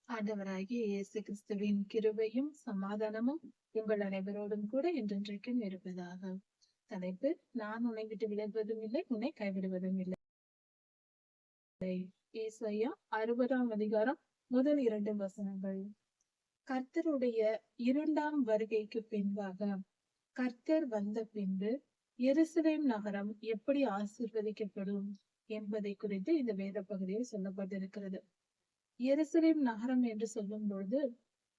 ஆண்டவராகிய இயேசு கிறிஸ்துவின் கிருபையும் சமாதானமும் உங்கள் அனைவரோடும் கூட என்றென்றைக்கும் இருப்பதாக. தலைப்பு: நான் உன்னை விட்டு விலகுவதும் இல்லை, உன்னை கைவிடுவதும் இல்லை. ஏசாயா 60ஆம் அதிகாரம் முதல் 2 வசனங்கள். கர்த்தருடைய இரண்டாம் வருகைக்கு பின்பாக கர்த்தர் வந்த பின்பு எருசலேம் நகரம் எப்படி ஆசீர்வதிக்கப்படும் என்பதை குறித்து இந்த வேத பகுதியில் சொல்லப்பட்டிருக்கிறது. எருசலேம் நகரம் என்று சொல்லும் பொழுது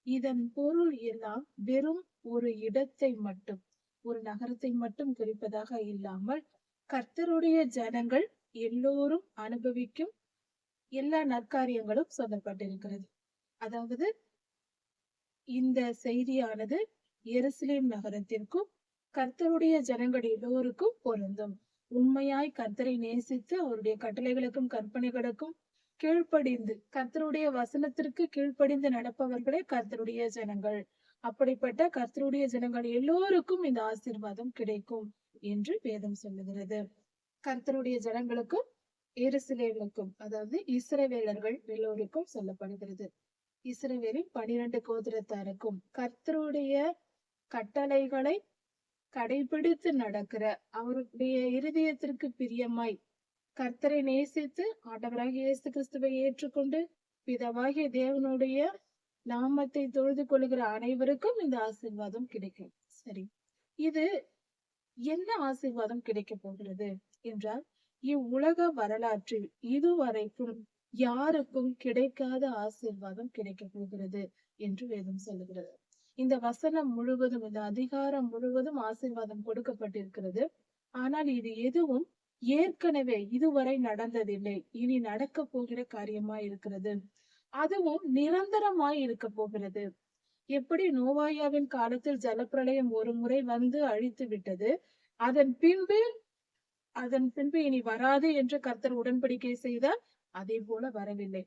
இதன் பொருள் எல்லாம் வெறும் ஒரு இடத்தை மட்டும், ஒரு நகரத்தை மட்டும் குறிப்பதாக இல்லாமல் கர்த்தருடைய ஜனங்கள் எல்லோரும் அனுபவிக்கும் எல்லா நற்காரியங்களும் சொல்லப்பட்டிருக்கிறது. அதாவது இந்த செய்தியானது எருசலேம் நகரத்திற்கும் கர்த்தருடைய ஜனங்கள் எல்லோருக்கும் பொருந்தும். உண்மையாய் கர்த்தரை நேசித்து அவருடைய கட்டளைகளுக்கும் கற்பனைகளுக்கும் கீழ்ப்படிந்து, கர்த்தருடைய வசனத்திற்கு கீழ்ப்படிந்து நடப்பவர்களே கர்த்தருடைய ஜனங்கள். அப்படிப்பட்ட கர்த்தருடைய ஜனங்கள் எல்லோருக்கும் இந்த ஆசீர்வாதம் கிடைக்கும் என்று வேதம் சொல்லுகிறது. கர்த்தருடைய ஜனங்களுக்கும் எருசலேமுக்கும், அதாவது இஸ்ரவேலர்கள் எல்லோருக்கும் சொல்லப்படுகிறது. இஸ்ரவேலின் 12 கோத்திரத்தாருக்கும் கர்த்தருடைய கட்டளைகளை கடைபிடித்து நடக்கிற, அவருடைய இருதயத்திற்கு பிரியமாய் கர்த்தரை நேசித்து ஆண்டவராகிய இயேசு கிறிஸ்துவை ஏற்றுக்கொண்டு பிதாவாகிய தேவனுடைய நாமத்தை தொழுது கொள்கிற அனைவருக்கும் இந்த ஆசீர்வாதம் கிடைக்கும். சரி, இது என்ன ஆசீர்வாதம் கிடைக்க போகிறது என்றால், இவ்வுலக வரலாற்றில் இதுவரைக்கும் யாருக்கும் கிடைக்காத ஆசீர்வாதம் கிடைக்க போகிறது என்று வேதம் சொல்லுகிறது. இந்த வசனம் முழுவதும், இந்த அதிகாரம் முழுவதும் ஆசீர்வாதம் கொடுக்கப்பட்டிருக்கிறது. ஆனால் இது எதுவும் ஏற்கனவே இதுவரை நடந்ததில்லை, இனி நடக்க போகிற காரியமாய் இருக்கிறது. அதுவும் நிரந்தரமாய் இருக்க போகிறது. எப்படி நோவாயாவின் காலத்தில் ஜலப்பிரளயம் ஒரு முறை வந்து அழித்து விட்டது, அதன் பின்பு இனி வராது என்று கர்த்தர் உடன்படிக்கை செய்தார். அதே போல வரவில்லை,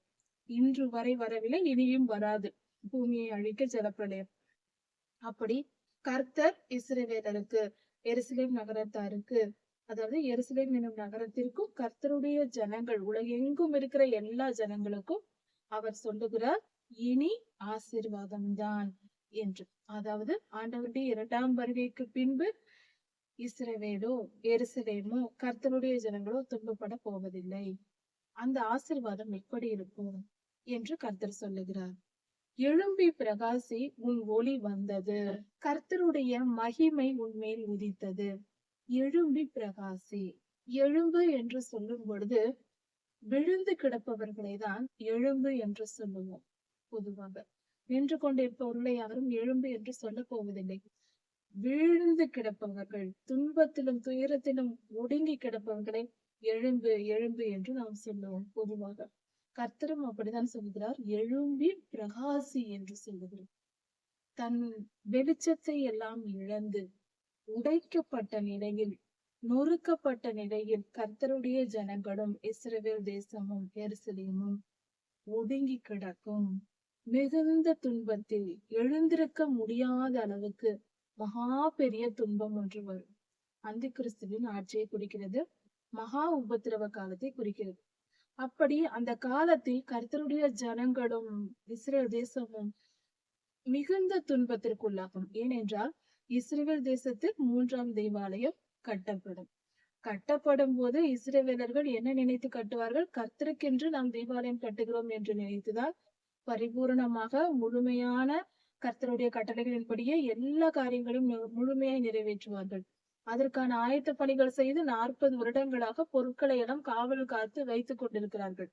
இன்று வரை வரவில்லை, இனியும் வராது பூமியை அழிக்க ஜலப்பிரளயம். அப்படி கர்த்தர் இஸ்ரவேலருக்கு, எருசலேம் நகரத்தாருக்கு, அதாவது எருசலேம் என்னும் நகரத்திற்கும் கர்த்தருடைய ஜனங்கள், உலகெங்கும் இருக்கிற எல்லா ஜனங்களுக்கும் அவர் சொல்லுகிறார், இனி ஆசீர்வாதம் தான் என்று. அதாவது ஆண்டவருடைய இரண்டாம் வருகைக்கு பின்பு இஸ்ரவேலோ எருசலேமோ கர்த்தருடைய ஜனங்களோ துன்பப்பட போவதில்லை. அந்த ஆசீர்வாதம் எப்படி இருக்கும் என்று கர்த்தர் சொல்லுகிறார். எழும்பி பிரகாசி, உன் ஒளி வந்தது, கர்த்தருடைய மகிமை உன்மேல் உதித்தது. எழும்பி பிரகாசி. எழும்பு என்று சொல்லும் பொழுது விழுந்து கிடப்பவர்களை தான் எழும்பு என்று சொல்லுவோம். பொதுவாக நின்று கொண்டிருப்பவர்களை யாரும் எழும்பு என்று சொல்ல போவதில்லை. விழுந்து கிடப்பவர்கள், துன்பத்திலும் துயரத்திலும் ஒடுங்கி கிடப்பவர்களை எழும்பு எழும்பு என்று நாம் சொல்லுவோம் பொதுவாக. கர்த்தரும் அப்படித்தான் சொல்கிறார், எழும்பி பிரகாசி என்று சொல்லுகிறார். தன் வெளிச்சத்தை எல்லாம் இழந்து உடைக்கப்பட்ட நிலையில், நொறுக்கப்பட்ட நிலையில் கர்த்தருடைய ஜனங்களும் இஸ்ரவேல் தேசமும் எருசலேமும் ஒடுங்கி கிடக்கும். மிகுந்த துன்பத்தில் எழுந்திருக்க முடியாத அளவுக்கு மகா பெரிய துன்பம் ஒன்று வரும். அந்த கிறிஸ்துவின் ஆட்சியை குறிக்கிறது, மகா உபத்திரவ காலத்தை குறிக்கிறது. அப்படி அந்த காலத்தில் கர்த்தருடைய ஜனங்களும் இஸ்ரேல் தேசமும் மிகுந்த துன்பத்திற்குள்ளாகும். ஏனென்றால் இஸ்ரேல் தேசத்தில் 3ஆம் தேவாலயம் கட்டப்படும் போது இஸ்ரவேலர்கள் என்ன நினைத்து கட்டுவார்கள்? கர்த்தருக்கென்று நாம் தேவாலயம் கட்டுகிறோம் என்று நினைத்துதான் பரிபூரணமாக முழுமையான கர்த்தருடைய கட்டளைகளின்படியே எல்லா காரியங்களும் முழுமையாய் நிறைவேற்றுவார்கள். அதற்கான ஆயத்த பணிகள் செய்து 40 வருடங்களாக பொருட்களை எல்லாம் காவல் காத்து வைத்துக் கொண்டிருக்கிறார்கள்.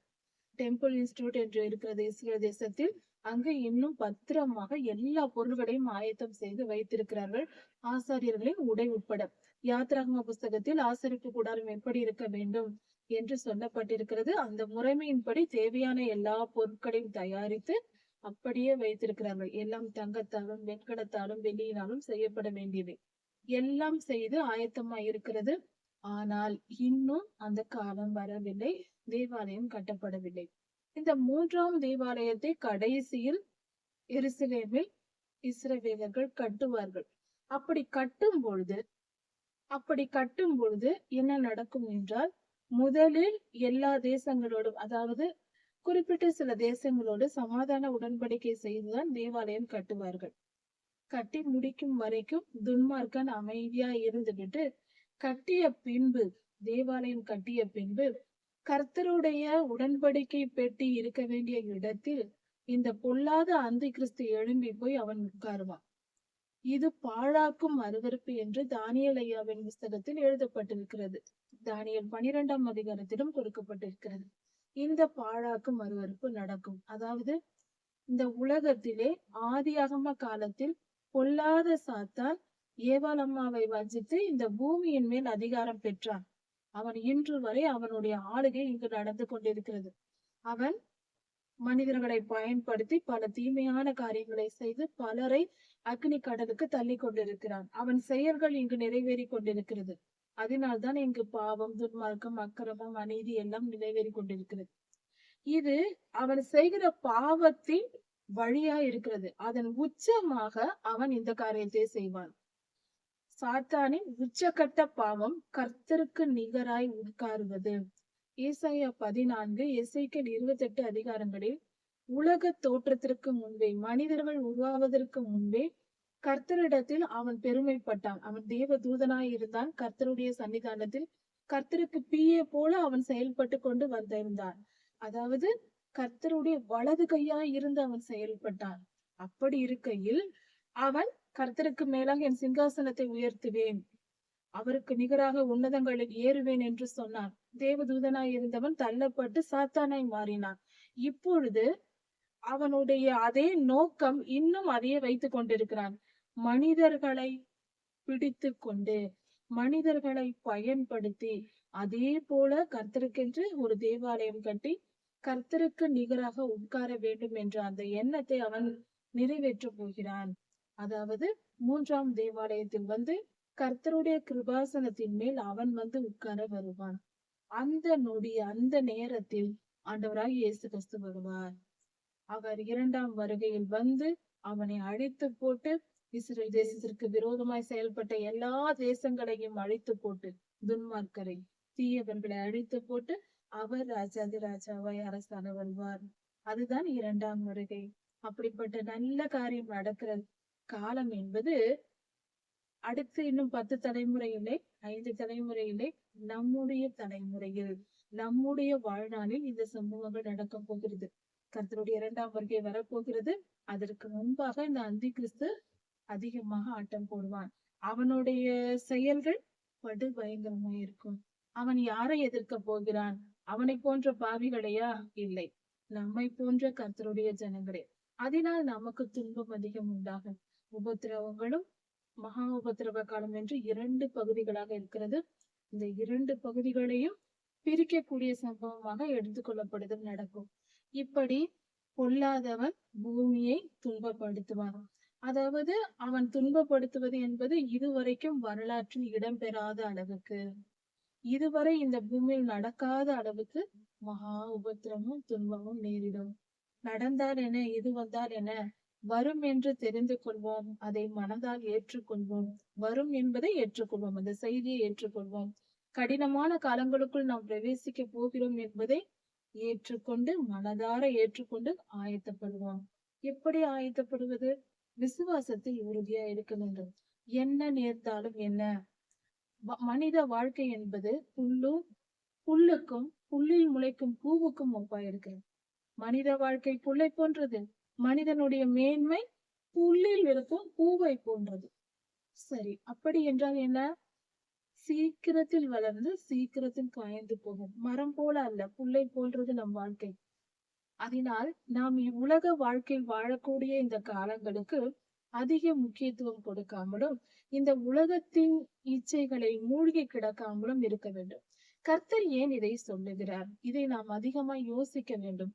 டெம்பிள் இன்ஸ்டிடியூட் என்று இருக்கிறது இஸ்ரேல் தேசத்தில். அங்கு இன்னும் பத்திரமாக எல்லா பொருள்களையும் ஆயத்தம் செய்து வைத்திருக்கிறார்கள், ஆசாரியர்களின் உடை உட்பட. யாத்ராகம புஸ்தகத்தில் ஆசரிப்பு கூடாரம் எப்படி இருக்க வேண்டும் என்று சொல்லப்பட்டிருக்கிறது. அந்த முறைமையின்படி தேவையான எல்லா பொருட்களையும் தயாரித்து அப்படியே வைத்திருக்கிறார்கள். எல்லாம் தங்கத்தாலும் வெண்கலத்தாலும் வெள்ளியினாலும் செய்யப்பட வேண்டியவை எல்லாம் செய்து ஆயத்தமாய் இருக்கிறது. ஆனால் இன்னும் அந்த காலம் வரவில்லை, தேவாலயம் கட்டப்படவில்லை. இந்த 3ஆம் தேவாலயத்தை கடைசியில் எருசலேமில் இஸ்ரவேலர்கள் கட்டுவார்கள். அப்படி கட்டும் பொழுது என்ன நடக்கும் என்றால், முதலில் எல்லா தேசங்களோடும், அதாவது குறிப்பிட்ட சில தேசங்களோடு சமாதான உடன்படிக்கை செய்துதான் தேவாலயம் கட்டுவார்கள். கட்டி முடிக்கும் வரைக்கும் துன்மார்க்கன் அமைதியா இருந்துவிட்டு கட்டிய பின்பு தேவாலயம் கட்டிய பின்பு கர்த்தருடைய உடன்படிக்கை பெட்டி இருக்க வேண்டிய இடத்தில் இந்த பொல்லாத அந்தி கிறிஸ்து எழும்பி போய் அவன் உட்காருவான். இது பாழாக்கும் அருவருப்பு என்று தானியேல் ஐயாவின் புஸ்தகத்தில் எழுதப்பட்டிருக்கிறது. தானியேல் 12ஆம் அதிகாரத்திலும் கொடுக்கப்பட்டிருக்கிறது. இந்த பாழாக்கும் அருவருப்பு நடக்கும். அதாவது இந்த உலகத்திலே ஆதியாகம காலத்தில் பொல்லாத சாத்தான் ஏவாள் அம்மாவை வஞ்சித்து இந்த பூமியின் மேல் அதிகாரம் பெற்றான். அவன் இன்று வரை அவனுடைய ஆளுகை இங்கு நடந்து கொண்டிருக்கிறது. அவன் மனிதர்களை பயன்படுத்தி பல தீமையான காரியங்களை செய்து பலரை அக்னி கடலுக்கு தள்ளி கொண்டிருக்கிறான். அவன் செயல்கள் இங்கு நிறைவேறி கொண்டிருக்கிறது. அதனால்தான் இங்கு பாவம், துன்மார்க்கம், அக்கிரமம், அநீதி எல்லாம் நிறைவேறி கொண்டிருக்கிறது. இது அவன் செய்கிற பாவத்தின் வழியா இருக்கிறது. அதன் உச்சமாக அவன் இந்த காரியத்தை செய்வான். சாத்தானின் உச்சக்கட்ட பாவம் கர்த்தருக்கு நிகராய் உட்காருவது. ஏசாயா 14, எசேக்கியேல் 28 அதிகாரங்களில் உலக தோற்றத்திற்கு முன்பே, மனிதர்கள் உருவாவதற்கு முன்பே கர்த்தரிடத்தில் அவன் பெருமைப்பட்டான். அவன் தேவ தூதனாய் இருந்தான். கர்த்தருடைய சன்னிதானத்தில் கர்த்தருக்கு பிஏ போல அவன் செயல்பட்டு கொண்டு வந்திருந்தான். அதாவது கர்த்தருடைய வலது கையாய் இருந்து அவன் செயல்பட்டான். அப்படி இருக்கையில் அவன் கர்த்தருக்கு மேலாக என் சிங்காசனத்தை உயர்த்துவேன், அவருக்கு நிகராக உன்னதங்களில் ஏறுவேன் என்று சொன்னான். தேவதூதனாய் இருந்தவன் தள்ளப்பட்டு சாத்தானாய் மாறினான். இப்பொழுது அவனுடைய அதே நோக்கம் இன்னும் அதையே வைத்துக் கொண்டிருக்கிறான். மனிதர்களை பிடித்து கொண்டு, மனிதர்களை பயன்படுத்தி அதே போல கர்த்தருக்கென்று ஒரு தேவாலயம் கட்டி கர்த்தருக்கு நிகராக உட்கார வேண்டும் என்ற அந்த எண்ணத்தை அவன் நிறைவேற்ற போகிறான். அதாவது 3ஆம் தேவாலயத்தில் வந்து கர்த்தருடைய கிருபாசனத்தின் மேல் அவன் வந்து உட்கார வருவான். அந்த நொடி, அந்த நேரத்தில் ஆண்டவராய் இயேசு கிறிஸ்து வருவார். அவர் 2ஆம் வருகையில் வந்து அவனை அழித்து போட்டு இஸ்ரேல் தேசத்திற்கு விரோதமாய் செயல்பட்ட எல்லா தேசங்களையும் அழித்து போட்டு, துன்மார்க்கரை, தீயவர்களை அழித்து போட்டு அவர் ராஜாதி ராஜாவாய் அரசாண வருவார். அதுதான் 2ஆம் வருகை. அப்படிப்பட்ட நல்ல காரியம் நடக்கிற காலம் என்பது அடுத்து இன்னும் 10 தலைமுறையிலே, 5 தலைமுறையிலே, நம்முடைய தலைமுறையில், நம்முடைய வாழ்நாளில் இந்த சம்பவங்கள் நடக்க போகிறது. கர்த்தருடைய 2ஆம் வருகை வரப்போகிறது. அதற்கு முன்பாக இந்த அந்தி கிறிஸ்து அதிகமாக ஆட்டம் போடுவான். அவனுடைய செயல்கள் படு பயங்கரமா இருக்கும். அவன் யாரை எதிர்க்க போகிறான்? அவனை போன்ற பாவிகளையா? இல்லை, நம்மை போன்ற கர்த்தருடைய ஜனங்களே. அதனால் நமக்கு துன்பம் அதிகம் உண்டாகும். உபத்திரவங்களும் மகா உபத்திரவ காலம் என்று 2 பகுதிகளாக இருக்கிறது. இந்த 2 பகுதிகளையும் பிரிக்கக்கூடிய சம்பவமாக எடுத்துக்கொள்ளப்படுதல் நடக்கும். இப்படி பொல்லாதவன் பூமியை துன்பப்படுத்துவான். அதாவது அவன் துன்பப்படுத்துவது என்பது இதுவரைக்கும் வரலாற்றில் இடம்பெறாத அளவுக்கு, இதுவரை இந்த பூமியில் நடக்காத அளவுக்கு மகா உபத்திரமும் துன்பமும் நேரிடும். நடந்தால் என்ன, இது வந்தால் என்ன, வரும் என்று தெரிந்து கொள்வோம், அதை மனதால் ஏற்றுக்கொள்வோம். வரும் என்பதை ஏற்றுக்கொள்வோம், அந்த செய்தியை ஏற்றுக்கொள்வோம். கடினமான காலங்களுக்குள் நாம் பிரவேசிக்க போகிறோம் என்பதை ஏற்றுக்கொண்டு, மனதார ஏற்றுக்கொண்டு ஆயத்தப்படுவோம். எப்படி ஆயத்தப்படுவது? விசுவாசத்தில் உறுதியா இருக்க வேண்டும். என்ன நேர்ந்தாலும் என்ன, மனித வாழ்க்கை என்பது புல்லுக்கும் புல்லில் முளைக்கும் பூவுக்கும் ஒப்பாயிருக்கிறது. மனித வாழ்க்கை புல்லை போன்றது. மனிதனுடைய மேன்மை புல்லில் இருக்கும் பூவை போன்றது. சரி, அப்படி என்றால் என்ன? சீக்கிரத்தில் வளர்ந்து சீக்கிரத்தில் காய்ந்து போகும். மரம் போல அல்ல, புல்லை போன்றது நம் வாழ்க்கை. அதனால் நாம் உலக வாழ்க்கை வாழக்கூடிய இந்த காலங்களுக்கு அதிக முக்கியத்துவம் கொடுக்காமலும், இந்த உலகத்தின் இச்சைகளை மூழ்கி கிடக்காமலும் இருக்க வேண்டும். கர்த்தர் ஏன் இதை சொல்லுகிறார்? இதை நாம் அதிகமா யோசிக்க வேண்டும்.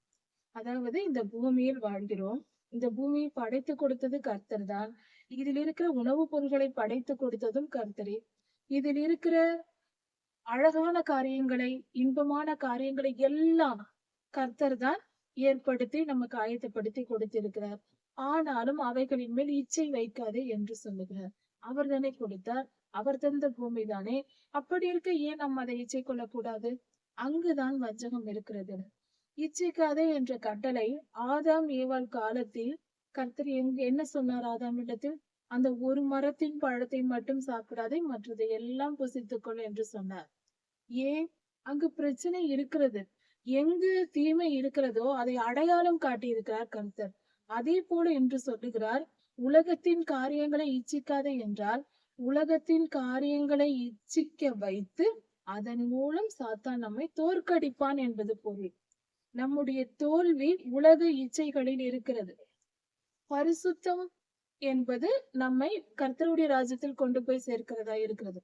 அதாவது இந்த பூமியில் வாழ்கிறோம். இந்த பூமியை படைத்து கொடுத்தது கர்த்தர் தான். இதில் இருக்கிற உணவுப் பொருட்களை படைத்து கொடுத்ததும் கர்த்தரே. இதில் இருக்கிற அழகான காரியங்களை, இன்பமான காரியங்களை எல்லாம் கர்த்தர் தான் ஏற்படுத்தி நமக்கு ஆயத்தப்படுத்தி கொடுத்திருக்கிறார். ஆனாலும் அவைகளின் மேல் இச்சை வைக்காதே என்று சொல்லுகிறார். அவர் தானே கொடுத்தார், அவர் தந்த பூமி தானே. அப்படி இருக்க ஏன் நம்ம அதை இச்சை கொள்ளக்கூடாது? அங்குதான் வஞ்சகம் இருக்கிறது. இச்சிக்காதே என்ற கட்டளை ஆதாம் ஏவாள் காலத்தில் கர்த்தர் என்ன சொன்னார் ஆதாமிடத்தில்? அந்த ஒரு மரத்தின் பழத்தை மட்டும் சாப்பிடாதே, மற்றதை எல்லாம் புசித்துக்கொள் என்று சொன்னார். ஏன்? அங்கு பிரச்சனை இருக்கிறது. எங்கு தீமை இருக்கிறதோ அதை அடையாளம் காட்டியிருக்கிறார் கர்த்தர். அதே போல என்று சொல்லுகிறார், உலகத்தின் காரியங்களை இச்சிக்காதே என்றால், உலகத்தின் காரியங்களை இச்சிக்க வைத்து அதன் மூலம் சாத்தான் நம்மை தோற்கடிப்பான் என்பது பொருள். நம்முடைய தோல்வி உலக இச்சைகளில் இருக்கிறது. பரிசுத்தம் என்பது நம்மை கர்த்தருடைய ராஜ்யத்தில் கொண்டு போய் சேர்க்கிறதா இருக்கிறது.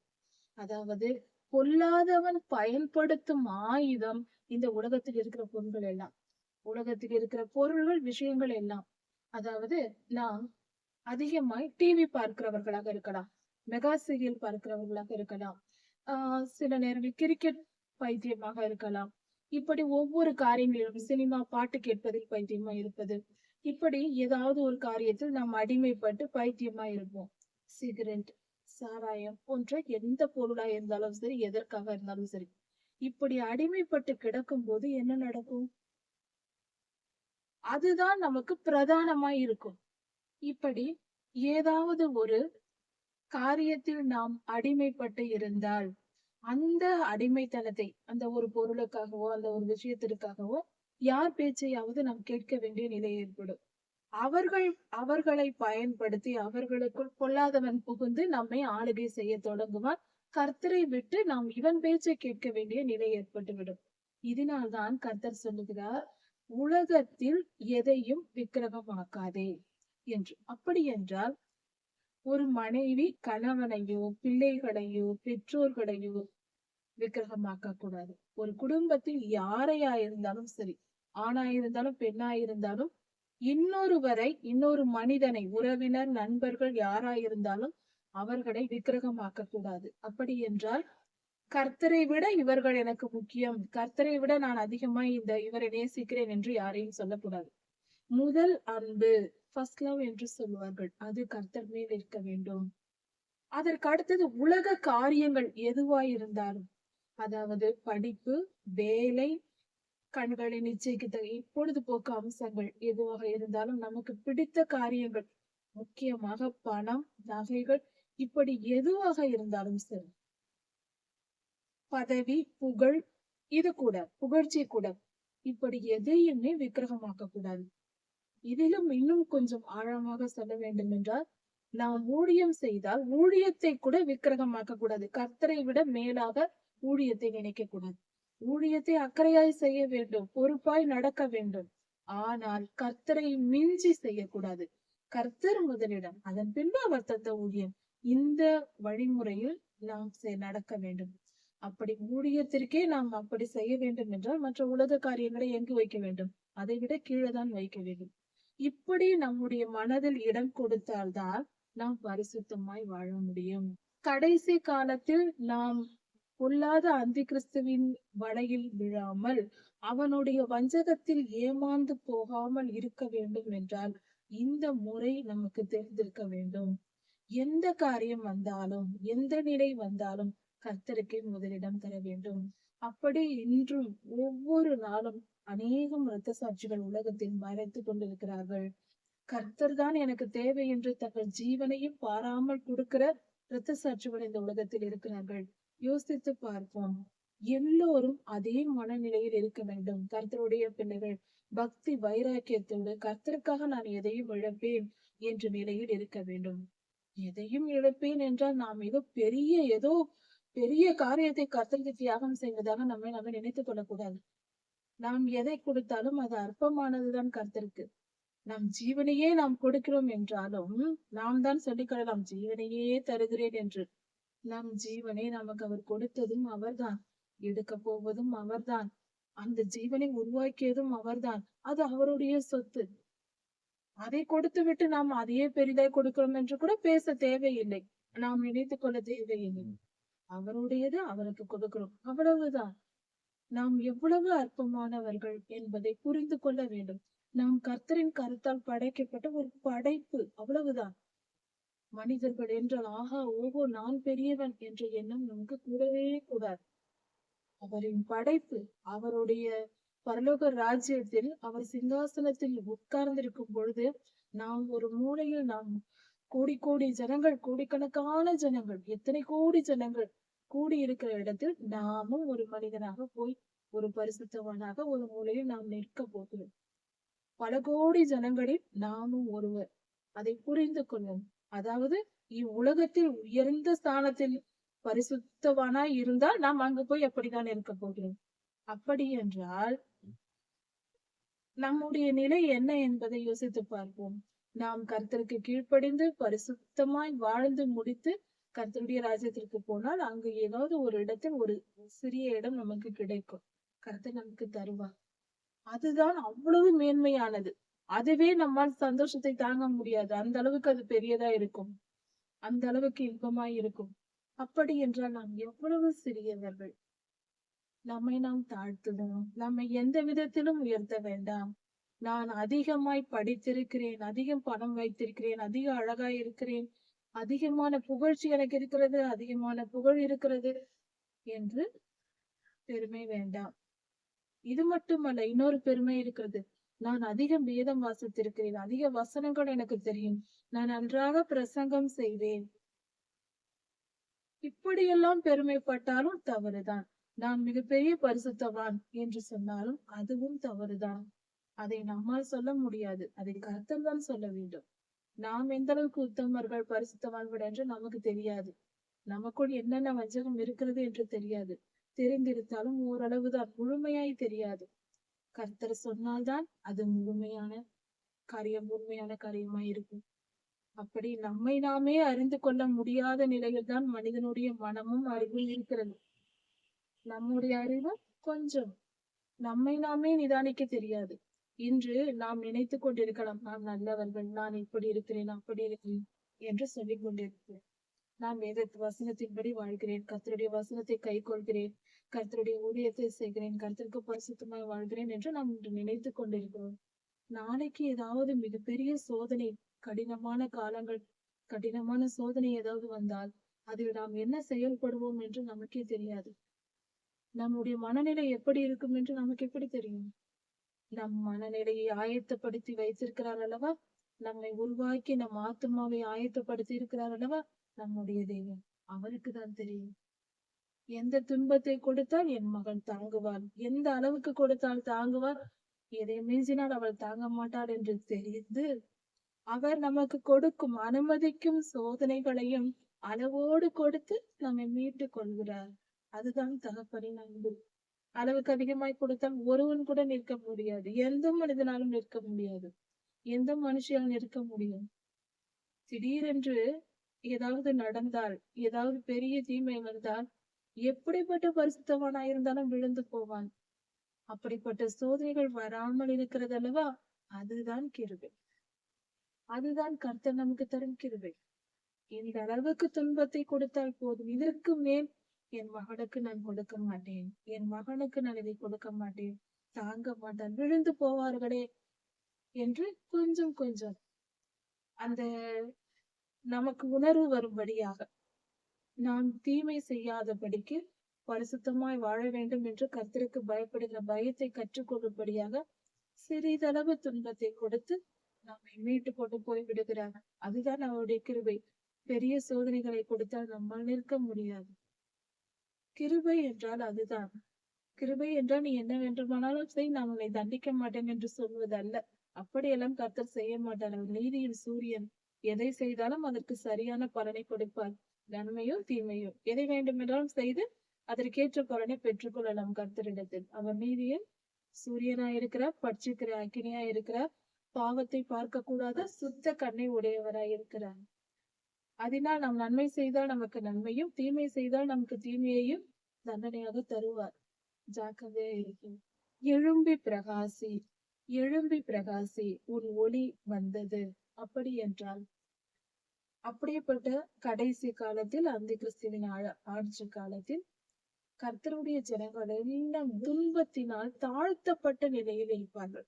அதாவது பொல்லாதவன் பயன்படுத்தும் ஆயுதம் இந்த உலகத்தில் இருக்கிற பொருள்கள் எல்லாம், உலகத்தில் இருக்கிற பொருள்கள், விஷயங்கள் எல்லாம். அதாவது நாம் அதிகமாய் டிவி பார்க்கிறவர்களாக இருக்கலாம், மெகா சீரியல் பார்க்கிறவர்களாக இருக்கலாம், சில நேரங்களில் கிரிக்கெட் பைத்தியமாக இருக்கலாம். இப்படி ஒவ்வொரு காரியங்களிலும் சினிமா பாட்டு கேட்பதில் பைத்தியமா இருப்பது, இப்படி ஏதாவது ஒரு காரியத்தில் நாம் அடிமைப்பட்டு பைத்தியமா இருப்போம். சிகரெட், சாராயம் போன்ற எந்த பொருளா இருந்தாலும் சரி, எதற்காக இருந்தாலும் சரி, இப்படி அடிமைப்பட்டு கிடக்கும் போது என்ன நடக்கும்? அதுதான் நமக்கு பிரதானமா இருக்கும். இப்படி ஏதாவது ஒரு காரியத்தில் நாம் அடிமைப்பட்டு இருந்தால், அந்த அடிமைத்தனத்தை அந்த ஒரு பொருளுக்காகவோ அந்த ஒரு விஷயத்திற்காகவோ யார் பேச்சையாவது நாம் கேட்க வேண்டிய நிலை ஏற்படும். அவர்களை பயன்படுத்தி அவர்களுக்குள் பொல்லாதவன் புகுந்து நம்மை ஆளுகை செய்ய தொடங்குவான். கர்த்தரை விட்டு நாம் இவன் பேச்சை கேட்க வேண்டிய நிலை ஏற்பட்டுவிடும். இதனால்தான் கர்த்தர் சொல்லுகிறார், உலகத்தில் எதையும் விக்கிரகமாக்காதே என்று. அப்படி என்றால் ஒரு மனைவி கணவனையோ, பிள்ளைகளையோ, பெற்றோர்களையோ விக்கிரகமாக்க கூடாது. ஒரு குடும்பத்தில் யாரையா இருந்தாலும் சரி, ஆணா இருந்தாலும் பெண்ணா இருந்தாலும், இன்னொரு மனிதனை, உறவினர், நண்பர்கள் யாரா இருந்தாலும் அவர்களை விக்கிரகமாக்க கூடாது. அப்படி என்றால் கர்த்தரை விட இவர்கள் எனக்கு முக்கியம், கர்த்தரை விட நான் அதிகமா இவரை நேசிக்கிறேன் என்று யாரையும் சொல்லக்கூடாது. முதல் அன்பு, ஃபர்ஸ்ட் லவ் என்று சொல்வார்கள், அது கர்த்தர் மேல் இருக்க வேண்டும். அதற்கு அடுத்தது உலக காரியங்கள் எதுவாய் இருந்தாலும், அதாவது படிப்பு, வேலை, கண்களின் இச்சைக்கு பொழுதுபோக்கு அம்சங்கள் எதுவாக இருந்தாலும், நமக்கு பிடித்த காரியங்கள், முக்கியமாக பணம், நகைகள், இப்படி எதுவாக இருந்தாலும் சரி, பதவி, புகழ், இது கூட புகழ்ச்சி கூட, இப்படி எதையுமே விக்கிரகமாக்க கூடாது. இதிலும் இன்னும் கொஞ்சம் ஆழமாக சொல்ல வேண்டும் என்றால், நாம் ஊழியம் செய்தால் ஊழியத்தை கூட விக்கிரகமாக்க கூடாது. கர்த்தரை விட மேலாக ஊழியத்தை நினைக்க கூடாது. ஊழியத்தை அக்கறையாய் செய்ய வேண்டும், பொறுப்பாய் நடக்க வேண்டும். ஆனால் கர்த்தரை மிஞ்சி செய்யக்கூடாது. கர்த்தர் முதலிடம், அதன் பின்பு அவர் தந்த ஊழியம். இந்த வழிமுறையில் நாம் நடக்க வேண்டும். அப்படி ஊழியத்திற்கே நாம் அப்படி செய்ய வேண்டும் என்றால் மற்ற உலக காரியங்களை எங்கு வைக்க வேண்டும்? அதை விட கீழே தான் வைக்க வேண்டும். இப்படி நம்முடைய மனதில் இடம் கொடுத்தால்தான் நாம் பரிசுத்தமாய் வாழ முடியும். கடைசி காலத்தில் நாம் பொல்லாத அந்தி கிறிஸ்துவின் வலையில் விழாமல், அவனுடைய வஞ்சகத்தில் ஏமாந்து போகாமல் இருக்க வேண்டும் என்றால் இந்த முறை நமக்கு தெரிந்திருக்க வேண்டும். எந்த காரியம் வந்தாலும், எந்த நிலை வந்தாலும் கர்த்தருக்கே முதலிடம் தர வேண்டும். அப்படி இன்றும் ஒவ்வொரு நாளும் அநேகம் இரத்த சாட்சிகள் உலகத்தில் மறைத்து கொண்டிருக்கிறார்கள். கர்த்தர் தான் எனக்கு தேவை என்று தங்கள் ஜீவனையும் பாராமல் கொடுக்கிற இரத்த சாட்சிகள் இந்த உலகத்தில் இருக்கிறார்கள். யோசித்து பார்ப்போம். எல்லோரும் அதே மனநிலையில் இருக்க வேண்டும். கர்த்தருடைய பிள்ளைகள் பக்தி வைராக்கியத்தோடு கர்த்தருக்காக நான் எதையும் இழப்பேன் என்ற நிலையில் இருக்க வேண்டும். எதையும் இழப்பேன் என்றால் நாம் ஏதோ பெரிய காரியத்தை கர்த்தருக்கு தியாகம் செய்வதாக நம்ம நினைத்துக் கொள்ளக்கூடாது. நாம் எதை கொடுத்தாலும் அது அற்பமானதுதான் கர்த்தருக்கு. நம் ஜீவனையே நாம் கொடுக்கிறோம் என்றாலும் நாம் தான் சொல்லிக்கொள்ளலாம், ஜீவனையே தருகிறேன் என்று. நம் ஜீவனை நமக்கு அவர் கொடுத்ததும் அவர்தான், எடுக்க போவதும் அவர்தான், அந்த ஜீவனை உருவாக்கியதும் அவர்தான். அது அவருடைய சொத்து. அதை கொடுத்து விட்டு நாம் அதையே பெரிதாய் கொடுக்கிறோம் என்று கூட பேச தேவையில்லை, நாம் நினைத்துக் கொள்ள தேவையில்லை. அவருடையது அவருக்கு கொடுக்கிறோம், அவ்வளவுதான். நாம் எவ்வளவு அற்பமானவர்கள் என்பதை புரிந்து கொள்ள வேண்டும். நாம் கர்த்தரின் கருத்தால் படைக்கப்பட்ட ஒரு படைப்பு, அவ்வளவுதான். மனிதர்கள் என்றால் ஆஹா ஓஹோ நான் பெரியவன் என்ற எண்ணம் நமக்கு கூடவே கூடாது. அவரின் படைப்பு, அவருடைய பரலோக ராஜ்யத்தில் அவர் சிங்காசனத்தில் உட்கார்ந்திருக்கும் பொழுது நாம் ஒரு மூலையில் நாம் கோடி கோடி ஜனங்கள், கோடிக்கணக்கான ஜனங்கள், எத்தனை கோடி ஜனங்கள் கூடி இருக்கிற இடத்தில் நாமும் ஒரு மனிதனாக போய் ஒரு பரிசுத்தவனாக ஒரு மூலையில் நாம் நிற்க போகிறோம். பல கோடி ஜனங்களில் நாமும் ஒருவர். அதை புரிந்து கொள்ளும். அதாவது இவ்வுலகத்தில் உயர்ந்த ஸ்தானத்தில் பரிசுத்தவானாய் இருந்தால் நாம் அங்கு போய் அப்படித்தான் இருக்க போகிறோம். அப்படி என்றால் நம்முடைய நிலை என்ன என்பதை யோசித்து பார்ப்போம். நாம் கர்த்தருக்கு கீழ்ப்படிந்து பரிசுத்தமாய் வாழ்ந்து முடித்து கர்த்தருடைய ராஜ்யத்திற்கு போனால் அங்கு ஏதாவது ஒரு இடத்தில் ஒரு சிறிய இடம் நமக்கு கிடைக்கும். கர்த்தர் நமக்கு தருவார். அதுதான் அவ்வளவு மேன்மையானது. அதுவே நம்மால் சந்தோஷத்தை தாங்க முடியாது. அந்த அளவுக்கு அது பெரியதா இருக்கும். அந்த அளவுக்கு இன்பமாய் இருக்கும். அப்படி என்றால் நாம் எவ்வளவு சிறியவர்கள். நம்மை நாம் தாழ்த்துவோம். நம்மை எந்த விதத்திலும் உயர்த்த வேண்டாம். நான் அதிகமாய் படித்திருக்கிறேன், அதிகம் பணம் வைத்திருக்கிறேன், அதிக அழகாய் இருக்கிறேன், அதிகமான புகழ்ச்சி எனக்கு இருக்கிறது, அதிகமான புகழ் இருக்கிறது என்று பெருமை வேண்டாம். இது மட்டுமல்ல, இன்னொரு பெருமை இருக்கிறது. நான் அதிகம் வேதம் வாசித்திருக்கிறேன், அதிக வசனங்கள் எனக்கு தெரியும், நான் நன்றாக பிரசங்கம் செய்வேன். இப்படியெல்லாம் பெருமைப்பட்டாலும் தவறுதான். நான் மிகப்பெரிய பரிசுத்தவான் என்று சொன்னாலும் அதுவும் தவறுதான். அதை நம்மால் சொல்ல முடியாது. அதை கர்த்தர் தான் சொல்ல வேண்டும். நாம் எந்த அளவுக்கு உத்தமர்கள், பரிசுத்தவான்கள் என்று நமக்கு தெரியாது. நமக்குள் என்னென்ன வஞ்சகம் இருக்கிறது என்று தெரியாது. தெரிந்திருந்தாலும் ஓரளவுதான், முழுமையாய் தெரியாது. கர்த்தர் சொன்னால்தான் அது முழுமையான காரியம், உண்மையான காரியமாய் இருக்கும். அப்படி நம்மை நாமே அறிந்து கொள்ள முடியாத நிலையில் தான் மனிதனுடைய மனமும் அறிவும் இருக்கிறது. நம்முடைய அறிவு கொஞ்சம். நம்மை நாமே நிதானிக்க தெரியாது. இன்று நாம் நினைத்து கொண்டிருக்கலாம், நான் நல்லவர்கள், நான் இப்படி இருக்கிறேன், அப்படி இருக்கிறேன் என்று சொல்லிக் கொண்டிருக்கிறேன். நான் வேத வசனத்தின்படி வாழ்கிறேன், கர்த்தருடைய வசனத்தை கை கொள்கிறேன், கர்த்தருடைய ஊழியத்தை செய்கிறேன், கர்த்தருக்கு பரிசுத்தமாய் வாழ்கிறேன் என்று நாம் இன்று நினைத்து கொண்டிருக்கிறோம். நாளைக்கு ஏதாவது மிகப்பெரிய சோதனை, கடினமான காலங்கள், கடினமான சோதனை ஏதாவது வந்தால் அதில் நாம் என்ன செயல்படுவோம் என்று நமக்கே தெரியாது. நம்முடைய மனநிலை எப்படி இருக்கும் என்று நமக்கு எப்படி தெரியும்? நம் மனநிலையை ஆயத்தப்படுத்தி வைத்திருக்கிறார் அல்லவா? நம்மை உருவாக்கி நம் ஆத்மாவை ஆயத்தப்படுத்தி இருக்கிறார் அல்லவா நம்முடைய தேவன். அவருக்கு தான் தெரியும். எந்த துன்பத்தை கொடுத்தால் என் மகன் தாங்குவாள், எந்த அளவுக்கு கொடுத்தால் தாங்குவார், எதை மிஞ்சினால் அவள் தாங்க மாட்டாள் என்று தெரிந்து அவர் நமக்கு கொடுக்கும் அனுமதிக்கும் சோதனைகளையும் அளவோடு கொடுத்து நம்மை மீட்டுக் கொள்கிறார். அதுதான் தகப்பனின் அன்பு. அளவுக்கு அதிகமாய் கொடுத்தால் ஒருவன் கூட நிற்க முடியாது. எந்த மனிதனாலும் நிற்க முடியாது. எந்த மனுஷியால் நிற்க முடியும்? திடீரென்று ஏதாவது நடந்தால், ஏதாவது பெரிய தீமை வந்தால் எப்படிப்பட்ட பரிசுத்தவனாயிருந்தாலும் விழுந்து போவான். அப்படிப்பட்ட சோதனைகள் வராமல் இருக்கிறது அல்லவா? அதுதான் கிருபை. அதுதான் கர்த்தர் நமக்கு தரும் கிருபை. இந்த அளவுக்கு துன்பத்தை கொடுத்தால் போதும். இதற்கு மேல் என் மகனுக்கு நான் கொடுக்க மாட்டேன், என் மகனுக்கு நான் இதை கொடுக்க மாட்டேன், தாங்க மாட்டான், விழுந்து போவார்களே என்று கொஞ்சம் கொஞ்சம் அந்த நமக்கு உணர்வு வரும்படியாக, நாம் தீமை செய்யாதபடிக்கு பரிசுத்தமாய் வாழ வேண்டும் என்று கர்த்தருக்கு பயப்படுகிற பயத்தை கற்றுக்கொள்ளும்படியாக சிறிதளவு துன்பத்தை கொடுத்து நம்மை மீட்டு கொண்டு போய் விடுகிறார். அதுதான் அவருடைய கிருபை. பெரிய சோதனைகளை கொடுத்தால் நம்மால் நிற்க முடியாது. கிருபை என்றால் அதுதான். கிருபை என்றால் நீ என்ன வேண்டுமானாலும் செய், நான் உன்னை தண்டிக்க மாட்டேன் என்று சொல்வது அல்ல. அப்படியெல்லாம் கர்த்தர் செய்ய மாட்டார். அவர் நீதியின் சூரியன். எதை செய்தாலும் அதற்கு சரியான பலனை கொடுப்பார். நன்மையோ தீமையோ எதை வேண்டுமென்றாலும் செய்து அதற்கேற்ற பலனை பெற்றுக்கொள்ளலாம் கர்த்தரிடத்தில். அவர் நீதியின் சூரியனாயிருக்கிறார், பட்சிக்கிற அக்கினியாய் இருக்கிறார், பாவத்தை பார்க்க கூடாத சுத்த கண்ணை உடையவராய் இருக்கிறார். அதனால் நாம் நன்மை செய்தால் நமக்கு நன்மையும், தீமை செய்தால் நமக்கு தீமையையும் தண்டனையாக தருவார். ஜாக்கிரதையா இருக்கும். எழும்பி பிரகாசி, எழும்பி பிரகாசி, உன் ஒளி வந்தது. அப்படி என்றால் அப்படிப்பட்ட கடைசி காலத்தில், அந்த கிறிஸ்துவின் ஆட்சி காலத்தில் கர்த்தருடைய ஜனங்கள் எல்லாம் துன்பத்தினால் தாழ்த்தப்பட்ட நிலையில் இருப்பார்கள்.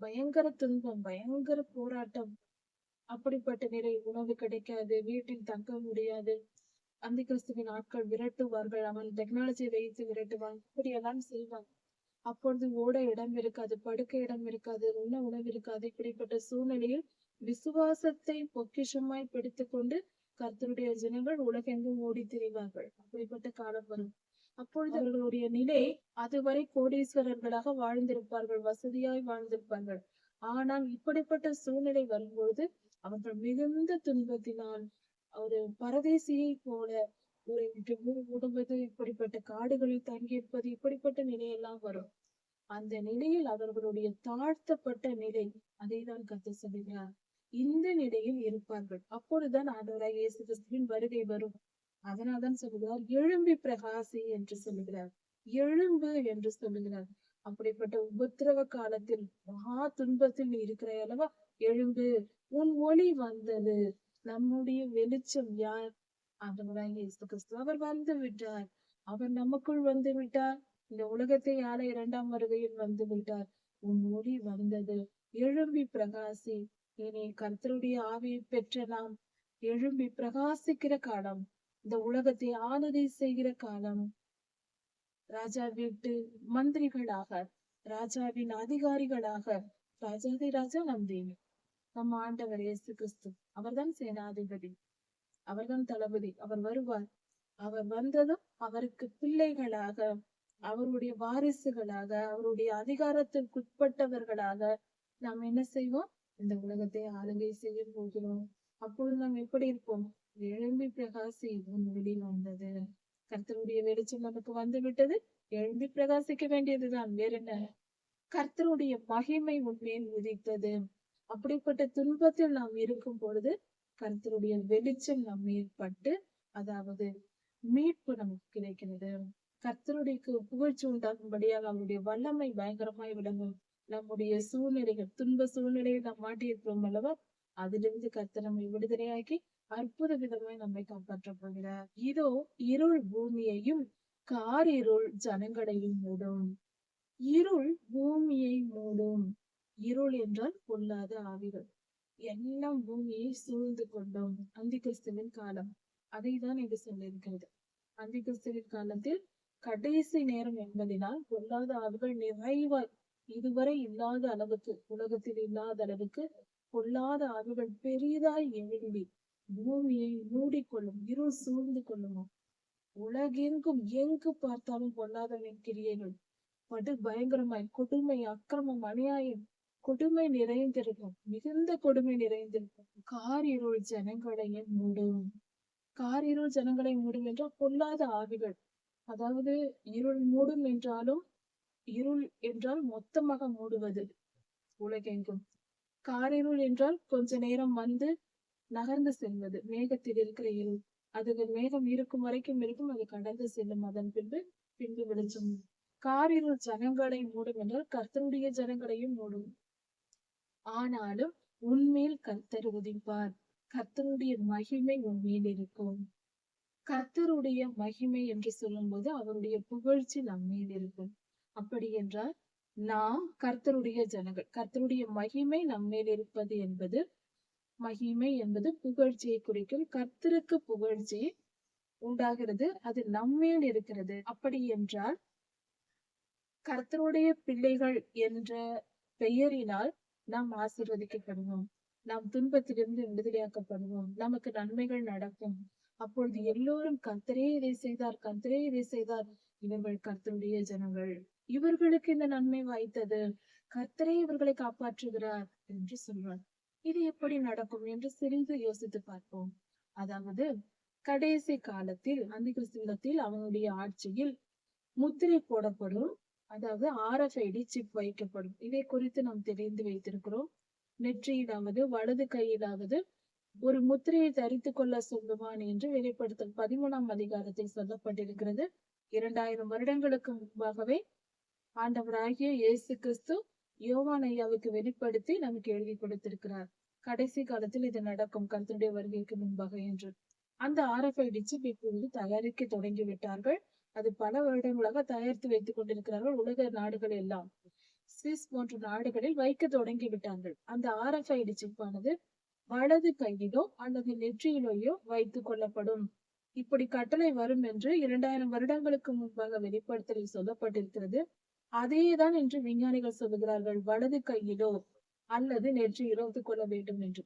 பயங்கர துன்பம், பயங்கர போராட்டம். அப்படிப்பட்ட நிலை. உணவு கிடைக்காது, வீட்டில் தங்க முடியாது, அந்த கிறிஸ்துவின் ஆட்கள் விரட்டுவார்கள், அவன் டெக்னாலஜி வைத்து விரட்டுவான், இப்படியெல்லாம் செய்வாங்க. அப்பொழுது ஓட இடம் இருக்காது, படுக்க இடம் இருக்காது, உண்ண உணவு இருக்காது. இப்படிப்பட்ட சூழ்நிலையில் விசுவாசத்தை பொக்கிஷமாய் பிடித்துக் கொண்டு கர்த்தருடைய ஜனங்கள் உலகெங்கும் ஓடி திரிவார்கள். அப்படிப்பட்ட காலம் வரும். அப்பொழுது அவர்களுடைய நிலை, அதுவரை கோடீஸ்வரர்களாக வாழ்ந்திருப்பார்கள், வசதியாய் வாழ்ந்திருப்பார்கள். ஆனால் இப்படிப்பட்ட சூழ்நிலை வரும்பொழுது அவர்கள் மிகுந்த துன்பத்தினால் ஒரு பரதேசியை போல ஒரு ஓடுவது, இப்படிப்பட்ட காடுகளில் தங்கியிருப்பது, இப்படிப்பட்ட நிலையெல்லாம் வரும். அந்த நிலையில் அவர்களுடைய தாழ்த்தப்பட்ட நிலை, அதை தான் கர்த்தர் சொல்கிறார். இந்த நிலையில் இருப்பார்கள். அப்பொழுதுதான் ஆண்டவராகிய இயேசு கிறிஸ்துவின் வருகை வரும். அதனால்தான் சொல்லுகிறார், எழும்பி பிரகாசி என்று சொல்லுகிறார், எழும்பு என்று சொல்லுகிறார். அப்படிப்பட்ட உபத்திரவ காலத்தில், மகா துன்பத்தில் இருக்கிற அல்லவா, எழும்பு, உன் ஒளி வந்தது. நம்முடைய வெளிச்சம் யார்? ஆண்டவராகிய இயேசு கிறிஸ்து. அவர் வந்து விட்டார். அவர் நமக்குள் வந்து விட்டார். இந்த உலகத்தை ஆள 2ஆம் வருகையில் வந்து விட்டார். உன் ஒளி வந்தது, எழும்பி பிரகாசி. இனி கர்த்தருடைய ஆவியை பெற்ற நாம் எழும்பி பிரகாசிக்கிற காலம், இந்த உலகத்தை ஆளுகை செய்கிற காலம். ராஜா வீட்டு மந்திரிகளாக, ராஜாவின் அதிகாரிகளாக, ராஜாதி ராஜா நம் தேவன், நம் ஆண்டவர் இயேசு கிறிஸ்து. அவர்தான் சேனாதிபதி, அவர்தான் தளபதி. அவர் வருவார். அவர் வந்ததும் அவருக்கு பிள்ளைகளாக, அவருடைய வாரிசுகளாக, அவருடைய அதிகாரத்திற்குட்பட்டவர்களாக நாம் என்ன செய்வோம்? இந்த உலகத்தை ஆளுகை செய்ய போகிறோம். அப்பொழுது நாம் எப்படி இருப்போம்? எழும்பி பிரகாசி, உன் ஒளி வந்தது. கர்த்தருடைய வெளிச்சம் நமக்கு வந்து விட்டது. எழும்பி பிரகாசிக்க வேண்டியதுதான், வேற என்ன? கர்த்தருடைய மகிமை உன்மேல் உதித்தது. அப்படிப்பட்ட துன்பத்தில் நாம் இருக்கும் பொழுது கர்த்தருடைய வெளிச்சம் நம் மேற்பட்டு, அதாவது மீட்பு நமக்கு கிடைக்கிறது. கர்த்தருடைய புகழ்ச்சி உண்டாகும்படியாக அவருடைய வல்லமை பயங்கரமாய் விளங்கும். நம்முடைய சூழ்நிலைகள், துன்ப சூழ்நிலையை நாம் மாட்டியிருக்கிறோம் அல்லவா, அதிலிருந்து கர்த்தர் நம்மை விடுதலையாக்கி அற்புத விதமாய் நம்மை காப்பாற்றப் போகிறார். இதோ இருள் பூமியையும் காரிருள் ஜனங்களையும் மூடும். இருள் பூமியை மூடும். இருள் என்றால் பொல்லாத ஆவிகள் எல்லாம் பூமியை சூழ்ந்து கொண்டோம். அந்தி கிறிஸ்துவின் காலம், அதை தான் இது சொல்லியிருக்கிறது. அந்தி கிறிஸ்துவின் காலத்தில் கடைசி நேரம் என்பதனால் பொல்லாத ஆவிகள் நிறைவாய், இதுவரை இல்லாத அளவுக்கு, உலகத்தில் இல்லாத அளவுக்கு பொல்லாத ஆவிகள் பெரிதாய் எழும்பி பூமியை மூடிக்கொள்ளும், இருள் சூழ்ந்து கொள்ளும். உலகெங்கும் எங்கு பார்த்தாலும் பொல்லாதவனின் கிரியைகள் படு பயங்கரமாய், கொடுமை, அக்கிரமம், அநியாயம், கொடுமை நிறைந்திருக்கும், மிகுந்த கொடுமை நிறைந்திருக்கும். காரிருள் ஜனங்களையும் மூடும். காரிருள் ஜனங்களை மூடும் என்றால் பொல்லாத ஆவிகள். அதாவது இருள் மூடும் என்றாலும், இருள் என்றால் மொத்தமாக மூடுவது உலகெங்கும். காரிருள் என்றால் கொஞ்ச நேரம் வந்து நகர்ந்து செல்வது. மேகத்தில் இருக்கிற இருள், அது மேகம் இருக்கும் வரைக்கும் இருக்கும், அது கடந்து செல்லும். அதன் பின்பு வெளிச்சம். காரிருள் ஜனங்களை மூடும் என்றால் கர்த்தருடைய ஜனங்களையும் மூடும். ஆனாலும் உன்மேல் கர்த்தர் உதிப்பார். கர்த்தருடைய மகிமை உன்மேல் இருக்கும். கர்த்தருடைய மகிமை என்று சொல்லும் போது அவருடைய புகழ்ச்சி நம்மேல் இருக்கும். அப்படி என்றால் நாம் கர்த்தருடைய ஜனங்கள், கர்த்தருடைய மகிமை நம்மேல் இருப்பது என்பது, மகிமை என்பது புகழ்ச்சியை குறிக்கும். கர்த்தருக்கு புகழ்ச்சி உண்டாகிறது, அது நம்மேல் இருக்கிறது. அப்படி என்றால் கர்த்தருடைய பிள்ளைகள் என்ற பெயரினால் நாம் ஆசீர்வதிக்கப்படுவோம். நாம் துன்பத்திலிருந்து விடுதலையாக்கப்படுவோம். நமக்கு நன்மைகள் நடக்கும். அப்பொழுது எல்லோரும் கர்த்தரே இதை செய்தார், கர்த்தரே இதை செய்தார், இவர்கள் கர்த்தருடைய ஜனங்கள், இவர்களுக்கு இந்த நன்மை வாய்த்தது, கர்த்தரே இவர்களை காப்பாற்றுகிறார் என்று சொல்வார். இது எப்படி நடக்கும் என்று சிறிது யோசித்து பார்ப்போம். அதாவது கடைசி காலத்தில், அந்தி கிறிஸ்துவத்தில் அவனுடைய ஆட்சியில் முத்திரை போடப்படும். அதாவது RFID சிப் வைக்கப்படும். இதை குறித்து நாம் தெரிந்து வைத்திருக்கிறோம். நெற்றியிலாவது வலது கையிலாவது ஒரு முத்திரையை தரித்துக் கொள்ள சொல்லுவான் என்று வெளிப்படுத்தல் 13ஆம் அதிகாரத்தில் சொல்லப்பட்டிருக்கிறது. 2000 வருடங்களுக்கு முன்பாகவே ஆண்டவராகிய இயேசு கிறிஸ்து யோவான் ஐயாவுக்கு வெளிப்படுத்தி நமக்கு எழுதி கொடுத்திருக்கிறார். கடைசி காலத்தில் இது நடக்கும், கர்த்தருடைய வருகைக்கு முன்பாக என்று. அந்த RFID சிப் இப்பொழுது தயாரிக்க தொடங்கி விட்டார்கள். அது பல வருடங்களாக தயாரித்து வைத்துக் கொண்டிருக்கிறார்கள். உலக நாடுகள் எல்லாம் சுவிஸ் போன்ற நாடுகளில் வைக்க தொடங்கி விட்டார்கள். அந்த RFID சிப்பானது வலது கையிலோ அல்லது நெற்றியிலோ வைத்துக் கொள்ளப்படும். இப்படி கட்டளை வரும் என்று 2000 வருடங்களுக்கு முன்பாக வெளிப்படுத்தலில் சொல்லப்பட்டிருக்கிறது. அதேதான் என்று விஞ்ஞானிகள் சொல்லுகிறார்கள். வலது கையிலோ அல்லது நெற்றியிலோ கொள்ள வேண்டும் என்று.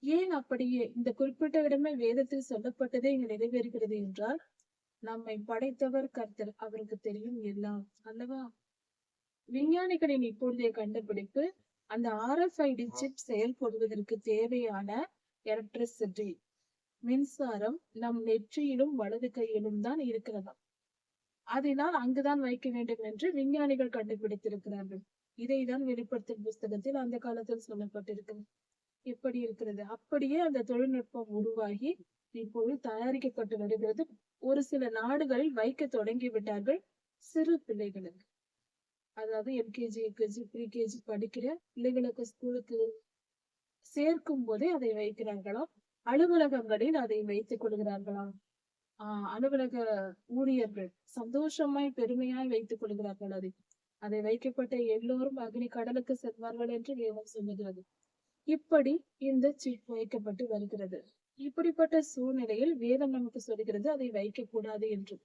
ஏன் அப்படியே இந்த குறிப்பிட்ட இடமே வேதத்தில் சொல்லப்பட்டதே இங்கு நிறைவேறுகிறது என்றால், நம்மை படைத்தவர் கர்த்தர். அவருக்கு தெரியும் எல்லாம் அல்லவா? விஞ்ஞானிகளின் இப்பொழுதைய கண்டுபிடிப்பு அந்த RFID சிப் செயல்படுவதற்கு தேவையான எலக்ட்ரிசிட்டி மின்சாரம் நம் நெற்றியிலும் வலது கையிலும் தான் இருக்கிறதா. அதனால் அங்குதான் வைக்க வேண்டும் என்று விஞ்ஞானிகள் கண்டுபிடித்திருக்கிறார்கள். இதைதான் வெளிப்படுத்தும் புஸ்தகத்தில் அந்த காலத்தில் சொல்லப்பட்டிருக்கிறது. எப்படி இருக்கிறது அப்படியே அந்த தொழில்நுட்பம் உருவாகி இப்போது தயாரிக்கப்பட்டு வருகிறது. ஒரு சில நாடுகளில் வைக்க தொடங்கி விட்டார்கள் சிறு பிள்ளைகளுக்கு. அதாவது LKG, UKG, PKG படிக்கிற பிள்ளைகளுக்கு ஸ்கூலுக்கு சேர்க்கும் போதே அதை வைக்கிறார்களாம். அலுவலகங்களில் அதை வைத்துக் கொள்கிறார்களாம். அலுவலக ஊழியர்கள் சந்தோஷமாய் பெருமையாய் வைத்துக் கொள்கிறார்கள். அதை வைக்கப்பட்ட எல்லோரும் அக்னி கடலுக்கு செல்வார்கள் என்று வேதம் சொல்லுகிறது. இப்படி இந்த சிப் வைக்கப்பட்டு வருகிறது. இப்படிப்பட்ட சூழ்நிலையில் வேதம் நமக்கு சொல்கிறது அதை வைக்க கூடாது என்று.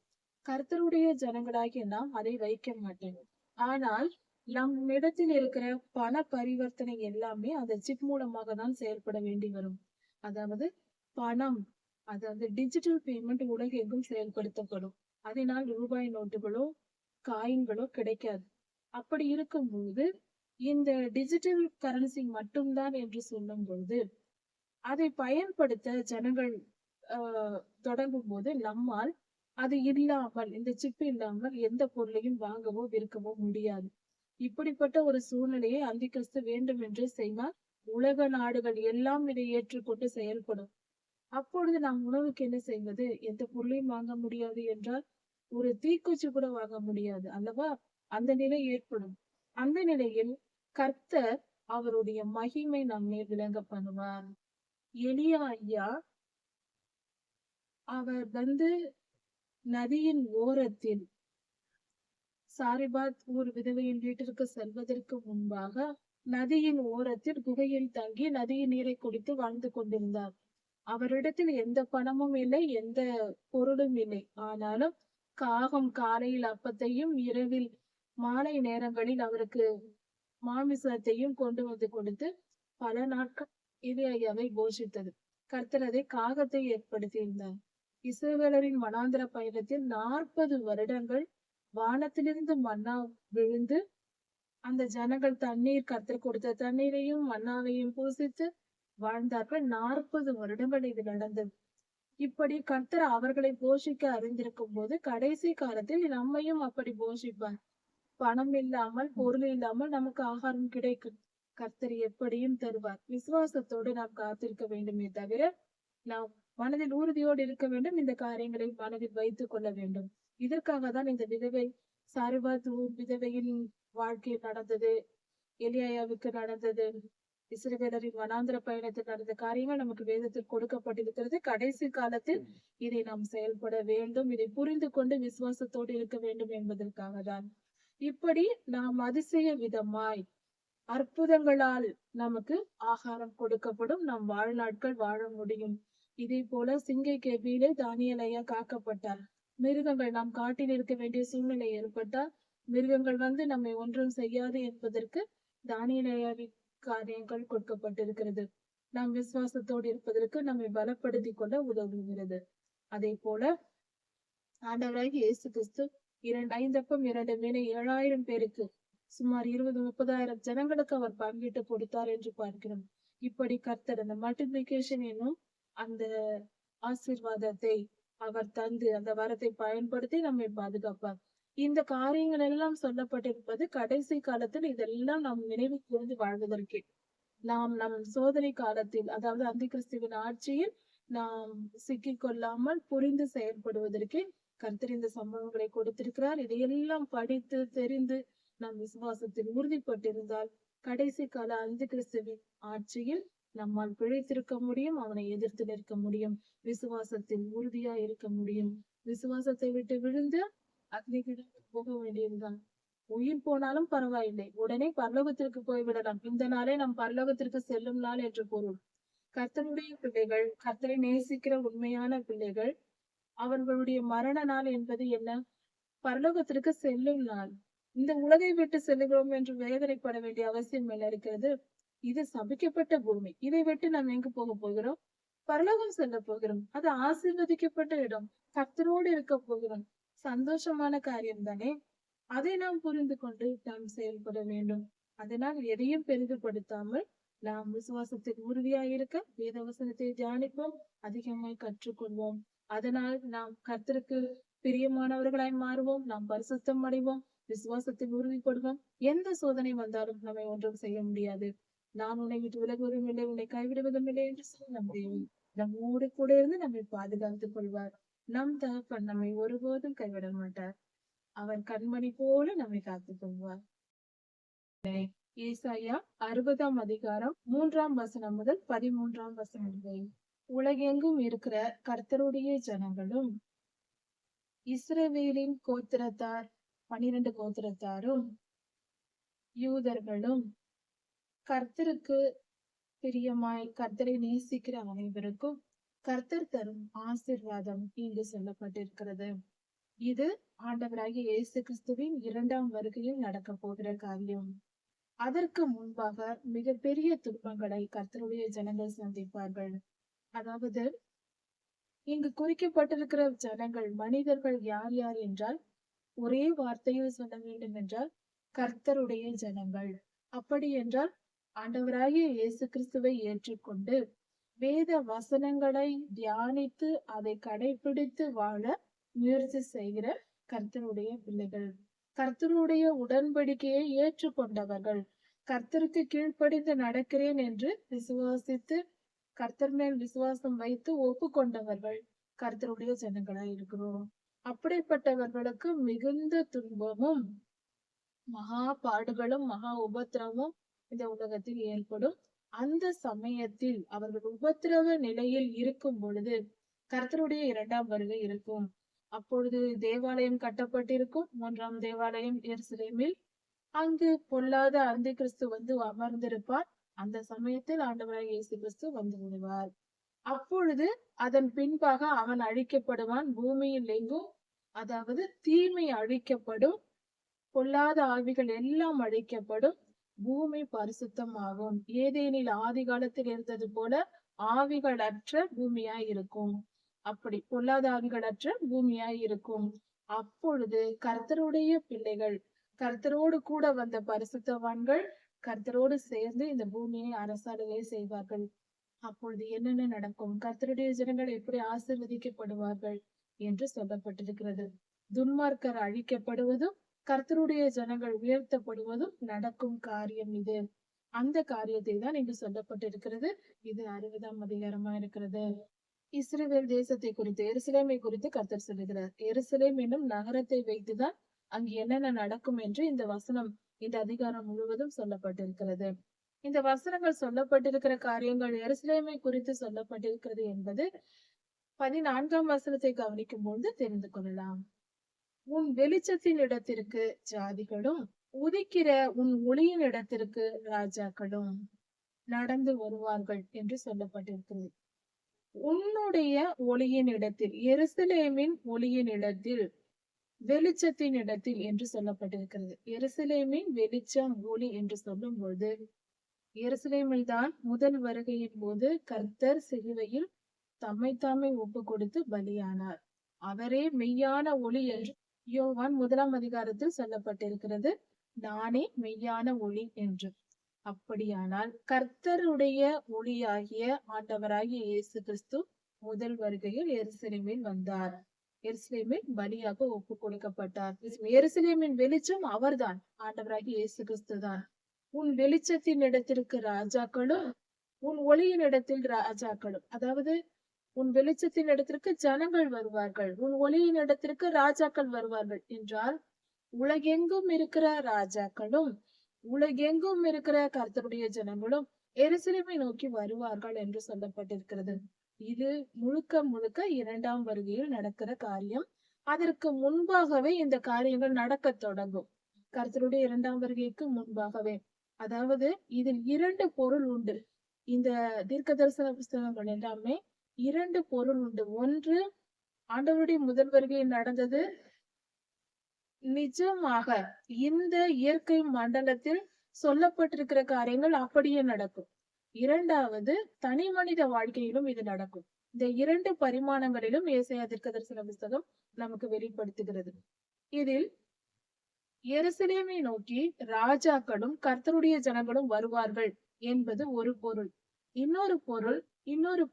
கர்த்தருடைய ஜனங்களாகிய நாம் அதை வைக்க மாட்டோம். ஆனால் நம்மிடத்தில் இருக்கிற பண பரிவர்த்தனை எல்லாமே அந்த சிப் மூலமாக தான் செயல்பட வேண்டி வரும். அதாவது பணம், அதாவது டிஜிட்டல் பேமெண்ட் உலகெங்கும் செயல்படுத்தப்படும். அதனால் ரூபாய் நோட்டுகளோ காயின்களோ கிடைக்காது. அப்படி இருக்கும்போது இந்த டிஜிட்டல் கரன்சி மட்டும்தான் என்று சொல்லும் பொழுது அதை பயன்படுத்த ஜனங்கள் தொடங்கும் போது நம்மால் அது இல்லாமல், இந்த சிப் இல்லாமல் எந்த பொருளையும் வாங்கவோ விற்கவோ முடியாது. இப்படிப்பட்ட ஒரு சூழ்நிலையை அந்திகிறிஸ்து வேண்டும் என்று செய்வார். உலக நாடுகள் எல்லாம் இதை ஏற்றுக்கொண்டு செயல்படும். அப்பொழுது நாம் உணவுக்கு என்ன செய்வது? எந்த பொருளையும் வாங்க முடியாது என்றால் ஒரு தீக்குச்சி கூட வாங்க முடியாது அல்லவா? அந்த நிலை ஏற்படும். அந்த நிலையில் கர்த்தர் அவருடைய மகிமை நம்மை விளங்க பண்ணுவார். எலியா ஐயா அவர் நதியின் ஓரத்தில் சாரிபாத் ஊர் விதவையின் வீட்டிற்கு செல்வதற்கு முன்பாக நதியின் ஓரத்தில் குகையில் தங்கி நதியின் நீரை குடித்து வாழ்ந்து கொண்டிருந்தார். அவரிடத்தில் எந்த பணமும் இல்லை, எந்த பொருளும் இல்லை. ஆனாலும் காகம் காலையில் அப்பத்தையும் இரவில் மாலை நேரங்களில் அவருக்கு மாமிசத்தையும் கொண்டு வந்து கொடுத்து பல நாட்கள் எலியாவை போஷித்தது. கர்த்தர் அதை காகத்தை ஏற்படுத்தியிருந்தார். இஸ்ரவேலரின் வனாந்திர பயணத்தில் 40 வருடங்கள் வானத்திலிருந்து மன்னா விழுந்து அந்த ஜனங்கள் தண்ணீர், கர்த்தர் கொடுத்த தண்ணீரையும் மன்னாவையும் பூசித்து வாழ்ந்தார்கள். 40 வருடங்கள் இது நடந்தது. இப்படி கர்த்தர் அவர்களை போஷிக்க அறிந்திருக்கும் போது கடைசி காலத்தில் நம்மையும் அப்படி போஷிப்பார். பணம் இல்லாமல், பொருள் இல்லாமல் நமக்கு ஆகாரம் கிடைக்கும். கர்த்தர் எப்படியும் தருவார். விசுவாசத்தோடு நாம் காத்திருக்க வேண்டுமே தவிர நாம் மனதில் உறுதியோடு இருக்க வேண்டும். இந்த காரியங்களை மனதில் வைத்துக் கொள்ள வேண்டும். இதற்காக தான் இந்த விதவை சாரிபாத் விதவையின் வாழ்க்கையில் நடந்தது, எலியாவுக்கு நடந்தது, இஸ்ரவேலரின் வனாந்திர பயணத்தில் நடந்த காரியங்கள் நமக்கு வேதத்தில் கொடுக்கப்பட்டிருக்கிறது. கடைசி காலத்தில் இதை நாம் செயல்பட வேண்டும். இதை புரிந்து கொண்டு விசுவாசத்தோடு இருக்க வேண்டும் என்பதற்காக தான். இப்படி நாம் அதிசய விதமாய் அற்புதங்களால் நமக்கு ஆகாரம் கொடுக்கப்படும். நாம் வாழ்நாட்கள் வாழ முடியும். இதே போல சிங்கை கெபியிலே தானியேல் ஐயா காக்கப்பட்டார். மிருகங்கள், நாம் காட்டில் இருக்க வேண்டிய சூழ்நிலை ஏற்பட்டால் மிருகங்கள் நம்மை ஒன்றும் செய்யாது என்பதற்கு தானியேல் ஐயாவின் காரியங்கள் கொடுக்கப்பட்டிருக்கிறது. நாம் விசுவாசத்தோடு இருப்பதற்கு நம்மை பலப்படுத்திக் கொள்ள உதவுகிறது. அதே போல ஆண்டவராகிய இயேசு கிறிஸ்து 5 அப்பம் 2 மீனை 7000 பேருக்கு சுமார் 20-30,000 ஜனங்களுக்கு அவர் பங்கிட்டு கொடுத்தார் என்று பார்க்கிறோம். இப்படி கர்த்தர் அந்த மல்டிபிளிகேஷன் என்னும் அந்த ஆசீர்வாதத்தை அவர் தந்து அந்த வரத்தை பயன்படுத்தி நம்மை பாதுகாப்பார். இந்த காரியங்கள் எல்லாம் சொல்லப்பட்டிருப்பது கடைசி காலத்தில் இதெல்லாம் நாம் நினைவு கூர்ந்து வாழ்வதற்கே. நாம் நம் சோதனை காலத்தில், அதாவது அந்திகிறிஸ்துவின் ஆட்சியில் நாம் சிக்கிக் கொள்ளாமல் புரிந்து செயல்படுவதற்கே கர்த்தர் இந்த சம்பவங்களை கொடுத்திருக்கிறார். இதையெல்லாம் படித்து தெரிந்து நாம் விசுவாசத்தில் உறுதிப்பட்டிருந்தால் கடைசி கால அந்திகிறிஸ்துவின் ஆட்சியில் நம்மால் பிழைத்திருக்க முடியும். அவனை எதிர்த்து நிற்க முடியும். விசுவாசத்தில் உறுதியா இருக்க முடியும். விசுவாசத்தை விட்டு விழுந்து அக்னிகிடக்கு போக வேண்டியதுதான். உயிர் போனாலும் பரவாயில்லை, உடனே பரலோகத்திற்கு போய்விடலாம். இந்த நாளே நம் பரலோகத்திற்கு செல்லும் நாள் என்று பொருள். கர்த்தருடைய பிள்ளைகள், கர்த்தரை நேசிக்கிற உண்மையான பிள்ளைகள், அவர்களுடைய மரண நாள் என்பது என்ன? பரலோகத்திற்கு செல்லும் நாள். இந்த உலகை விட்டு செல்லுகிறோம் என்று வேதனைப்பட வேண்டிய அவசியம் என்ன இருக்கிறது? இது சபிக்கப்பட்ட பூமி. இதை விட்டு நாம் எங்கு போக போகிறோம்? பரலோகம் செல்ல போகிறோம். அது ஆசீர்வதிக்கப்பட்ட இடம். கர்த்தரோடு இருக்க போகிறோம். சந்தோஷமான காரியம் தானே. அதை நாம் புரிந்து கொண்டு நாம் செயல்பட வேண்டும். அதனால் எதையும் பெரிதுபடுத்தாமல் நாம் விசுவாசத்தில் உறுதியாயிருக்க வேதவசனத்தை தியானிப்போம், அதிகமாய் கற்றுக்கொள்வோம். அதனால் நாம் கர்த்தருக்கு பிரியமானவர்களாய் மாறுவோம், நாம் பரிசுத்தம் அடைவோம், விசுவாசத்தில் உறுதிப்படுவோம். எந்த சோதனை வந்தாலும் நம்மை ஒன்றும் செய்ய முடியாது. நான் உன்னை விட்டு விலகுவதும் இல்லை, உன்னை கைவிடுவதும் இல்லை என்று சொல்லி நம் தேவன் நம்மோடு கூட இருந்து நம்மை பாதுகாத்துக் கொள்வார். நம் தகப்பன் நம்மை ஒருபோதும் கைவிட மாட்டார். அவர் கண்மணி போல நம்மை காத்துக் கொள்வார். ஏசாயா 60ஆம் அதிகாரம் 3ஆம் வசனம் முதல் 13ஆம் வசனம் வரை. உலகெங்கும் இருக்கிற கர்த்தருடைய ஜனங்களும் இஸ்ரவேலின் கோத்திரத்தார் 12 கோத்திரத்தாரும் யூதர்களும் கர்த்தருக்கு பிரியமாய் கர்த்தரை நேசிக்கிற அனைவருக்கும் கர்த்தர் தரும் ஆசீர்வாதம் இங்கு சொல்லப்பட்டிருக்கிறது. இது ஆண்டவராகிய இயேசு கிறிஸ்துவின் 2ஆம் வருகையில் நடக்க போகிற காரியம். அதற்கு முன்பாக மிகப்பெரிய துன்பங்களை கர்த்தருடைய ஜனங்கள் சந்திப்பார்கள். அதாவது இங்கு குறிக்கப்பட்டிருக்கிற ஜனங்கள் மனிதர்கள் யார் யார் என்றால், ஒரே வார்த்தையில் சொல்ல வேண்டும் என்றால் கர்த்தருடைய ஜனங்கள். அப்படி என்றால் ஆண்டவராகிய இயேசு கிறிஸ்துவை ஏற்றுக்கொண்டு வேத வசனங்களை தியானித்து அதை கடைபிடித்து வாழ முயற்சி செய்கிற கர்த்தருடைய பிள்ளைகள், கர்த்தருடைய உடன்படிக்கையை ஏற்றுக்கொண்டவர்கள், கர்த்தருக்கு கீழ்ப்படிந்து நடக்கிறேன் என்று விசுவாசித்து கர்த்தர் மேல் விசுவாசம் வைத்து ஒப்புக்கொண்டவர்கள் கர்த்தருடைய ஜனங்களாய் இருக்கிறோம். அப்படிப்பட்டவர்களுக்கு மிகுந்த துன்பமும் மகா பாடுகளும் மகா உபத்திரமும் இந்த உலகத்தில் ஏற்படும். அந்த சமயத்தில் அவர்கள் உபத்திரவ நிலையில் இருக்கும் பொழுது கர்த்தருடைய 2ஆம் வருகை இருக்கும். அப்பொழுது தேவாலயம் கட்டப்பட்டிருக்கும், 3ஆம் தேவாலயம் எருசலேமில். அங்கு பொல்லாத அந்தி கிறிஸ்து வந்து அமர்ந்திருப்பார். அந்த சமயத்தில் ஆண்டவராகிய இயேசு கிறிஸ்து வந்து விடுவார். அப்பொழுது அதன் பின்பாக அவன் அழிக்கப்படுவான். பூமியில் எங்கும் அதாவது தீமை அழிக்கப்படும், பொல்லாத ஆவிகள் எல்லாம் அழிக்கப்படும், பூமி பரிசுத்தமாகும். ஏதேனில் ஆதி காலத்தில் இருந்தது போல ஆவிகளற்ற பூமியாய் இருக்கும். அப்படி பொல்லாத ஆவிகளற்ற பூமியாய் இருக்கும். அப்பொழுது கர்த்தருடைய பிள்ளைகள், கர்த்தரோடு கூட வந்த பரிசுத்தவான்கள் கர்த்தரோடு சேர்ந்து இந்த பூமியை அரசாளுகை செய்வார்கள். அப்பொழுது என்னென்ன நடக்கும்? கர்த்தருடைய ஜனங்கள் எப்படி ஆசீர்வதிக்கப்படுவார்கள் என்று சொல்லப்பட்டிருக்கிறது. துன்மார்க்கர் அழிக்கப்படுவதும் கர்த்தருடைய ஜனங்கள் உயர்த்தப்படுவதும் நடக்கும் காரியம் இது. அந்த காரியத்தை தான் இங்கு சொல்லப்பட்டிருக்கிறது. இது 60ஆம் அதிகாரமா இருக்கிறது. இஸ்ரவேல் தேசத்தை குறித்து, எருசலேமை குறித்து கர்த்தர் சொல்லுகிறார். எருசலேம் என்னும் நகரத்தை வைத்துதான் அங்கு என்னென்ன நடக்கும் என்று இந்த வசனம், இந்த அதிகாரம் முழுவதும் சொல்லப்பட்டிருக்கிறது. இந்த வசனங்கள் சொல்லப்பட்டிருக்கிற காரியங்கள் எருசலேமை குறித்து சொல்லப்பட்டிருக்கிறது என்பது 14ஆம் வசனத்தை கவனிக்கும் போது தெரிந்து கொள்ளலாம். உன் வெளிச்சத்தின் இடத்திற்கு ஜாதிகளும் உதிக்கிற உன் ஒளியின் இடத்திற்கு ராஜாக்களும் நடந்து வருவார்கள் என்று சொல்லப்பட்டிருக்கிறது. உன்னுடைய ஒளியின் இடத்தில், எருசலேமின் ஒளியின் இடத்தில், வெளிச்சத்தின் இடத்தில் என்று சொல்லப்பட்டிருக்கிறது. எருசலேமின் வெளிச்சம் ஒளி என்று சொல்லும் பொழுது எருசலேமில் தான் முதல் வருகையின் போது கர்த்தர் சிலுவையில் தம்மைத்தாமே ஒப்பு கொடுத்து பலியானார். அவரே மெய்யான ஒளி என்று யோவான் 1ஆம் அதிகாரத்தில் சொல்லப்பட்டிருக்கிறது. நானே மெய்யான ஒளி என்று. அப்படியானால் கர்த்தருடைய ஒளியாகிய ஆண்டவராகிய இயேசு கிறிஸ்து முதல் வருகையில் எருசலேமில் வந்தார். எருசலேமில் பலியாக ஒப்பு கொடுக்கப்பட்டார். எருசலேமின் வெளிச்சம் அவர்தான், ஆண்டவராகிய இயேசு கிறிஸ்து தான். உன் வெளிச்சத்தின் இடத்திற்கு ராஜாக்களும் உன் ஒளியின் இடத்தில் ராஜாக்களும், அதாவது உன் வெளிச்சத்தின் இடத்திற்கு ஜனங்கள் வருவார்கள், உன் ஒளியின் இடத்திற்கு ராஜாக்கள் வருவார்கள் என்றால் உலகெங்கும் இருக்கிற ராஜாக்களும் உலகெங்கும் இருக்கிற கர்த்தருடைய ஜனங்களும் எருசலேமை நோக்கி வருவார்கள் என்று சொல்லப்பட்டிருக்கிறது. இது முழுக்க முழுக்க 2ஆம் வருகையில் நடக்கிற காரியம். அதற்கு முன்பாகவே இந்த காரியங்கள் நடக்க தொடங்கும். கர்த்தருடைய 2ஆம் வருகைக்கு முன்பாகவே. அதாவது இதில் 2 பொருள் உண்டு. இந்த தீர்க்க தரிசன புஸ்தகங்கள் எல்லாமே 2 பொருள் உண்டு. ஒன்று, ஆண்டவருடைய முதல் வருகை நடந்தது நிஜமாக இந்த இயற்கை மண்டலத்தில் சொல்லப்பட்டிருக்கிற காரியங்கள் அப்படியே நடக்கும். இரண்டாவது, தனி மனித வாழ்க்கையிலும் இது நடக்கும். இந்த 2 பரிமாணங்களிலும் ஏசாயா தீர்க்கதரிசன புஸ்தகம் நமக்கு வெளிப்படுத்துகிறது. இதில் எருசலேமை நோக்கி ராஜாக்களும் கர்த்தருடைய ஜனங்களும் வருவார்கள் என்பது ஒரு பொருள். இன்னொரு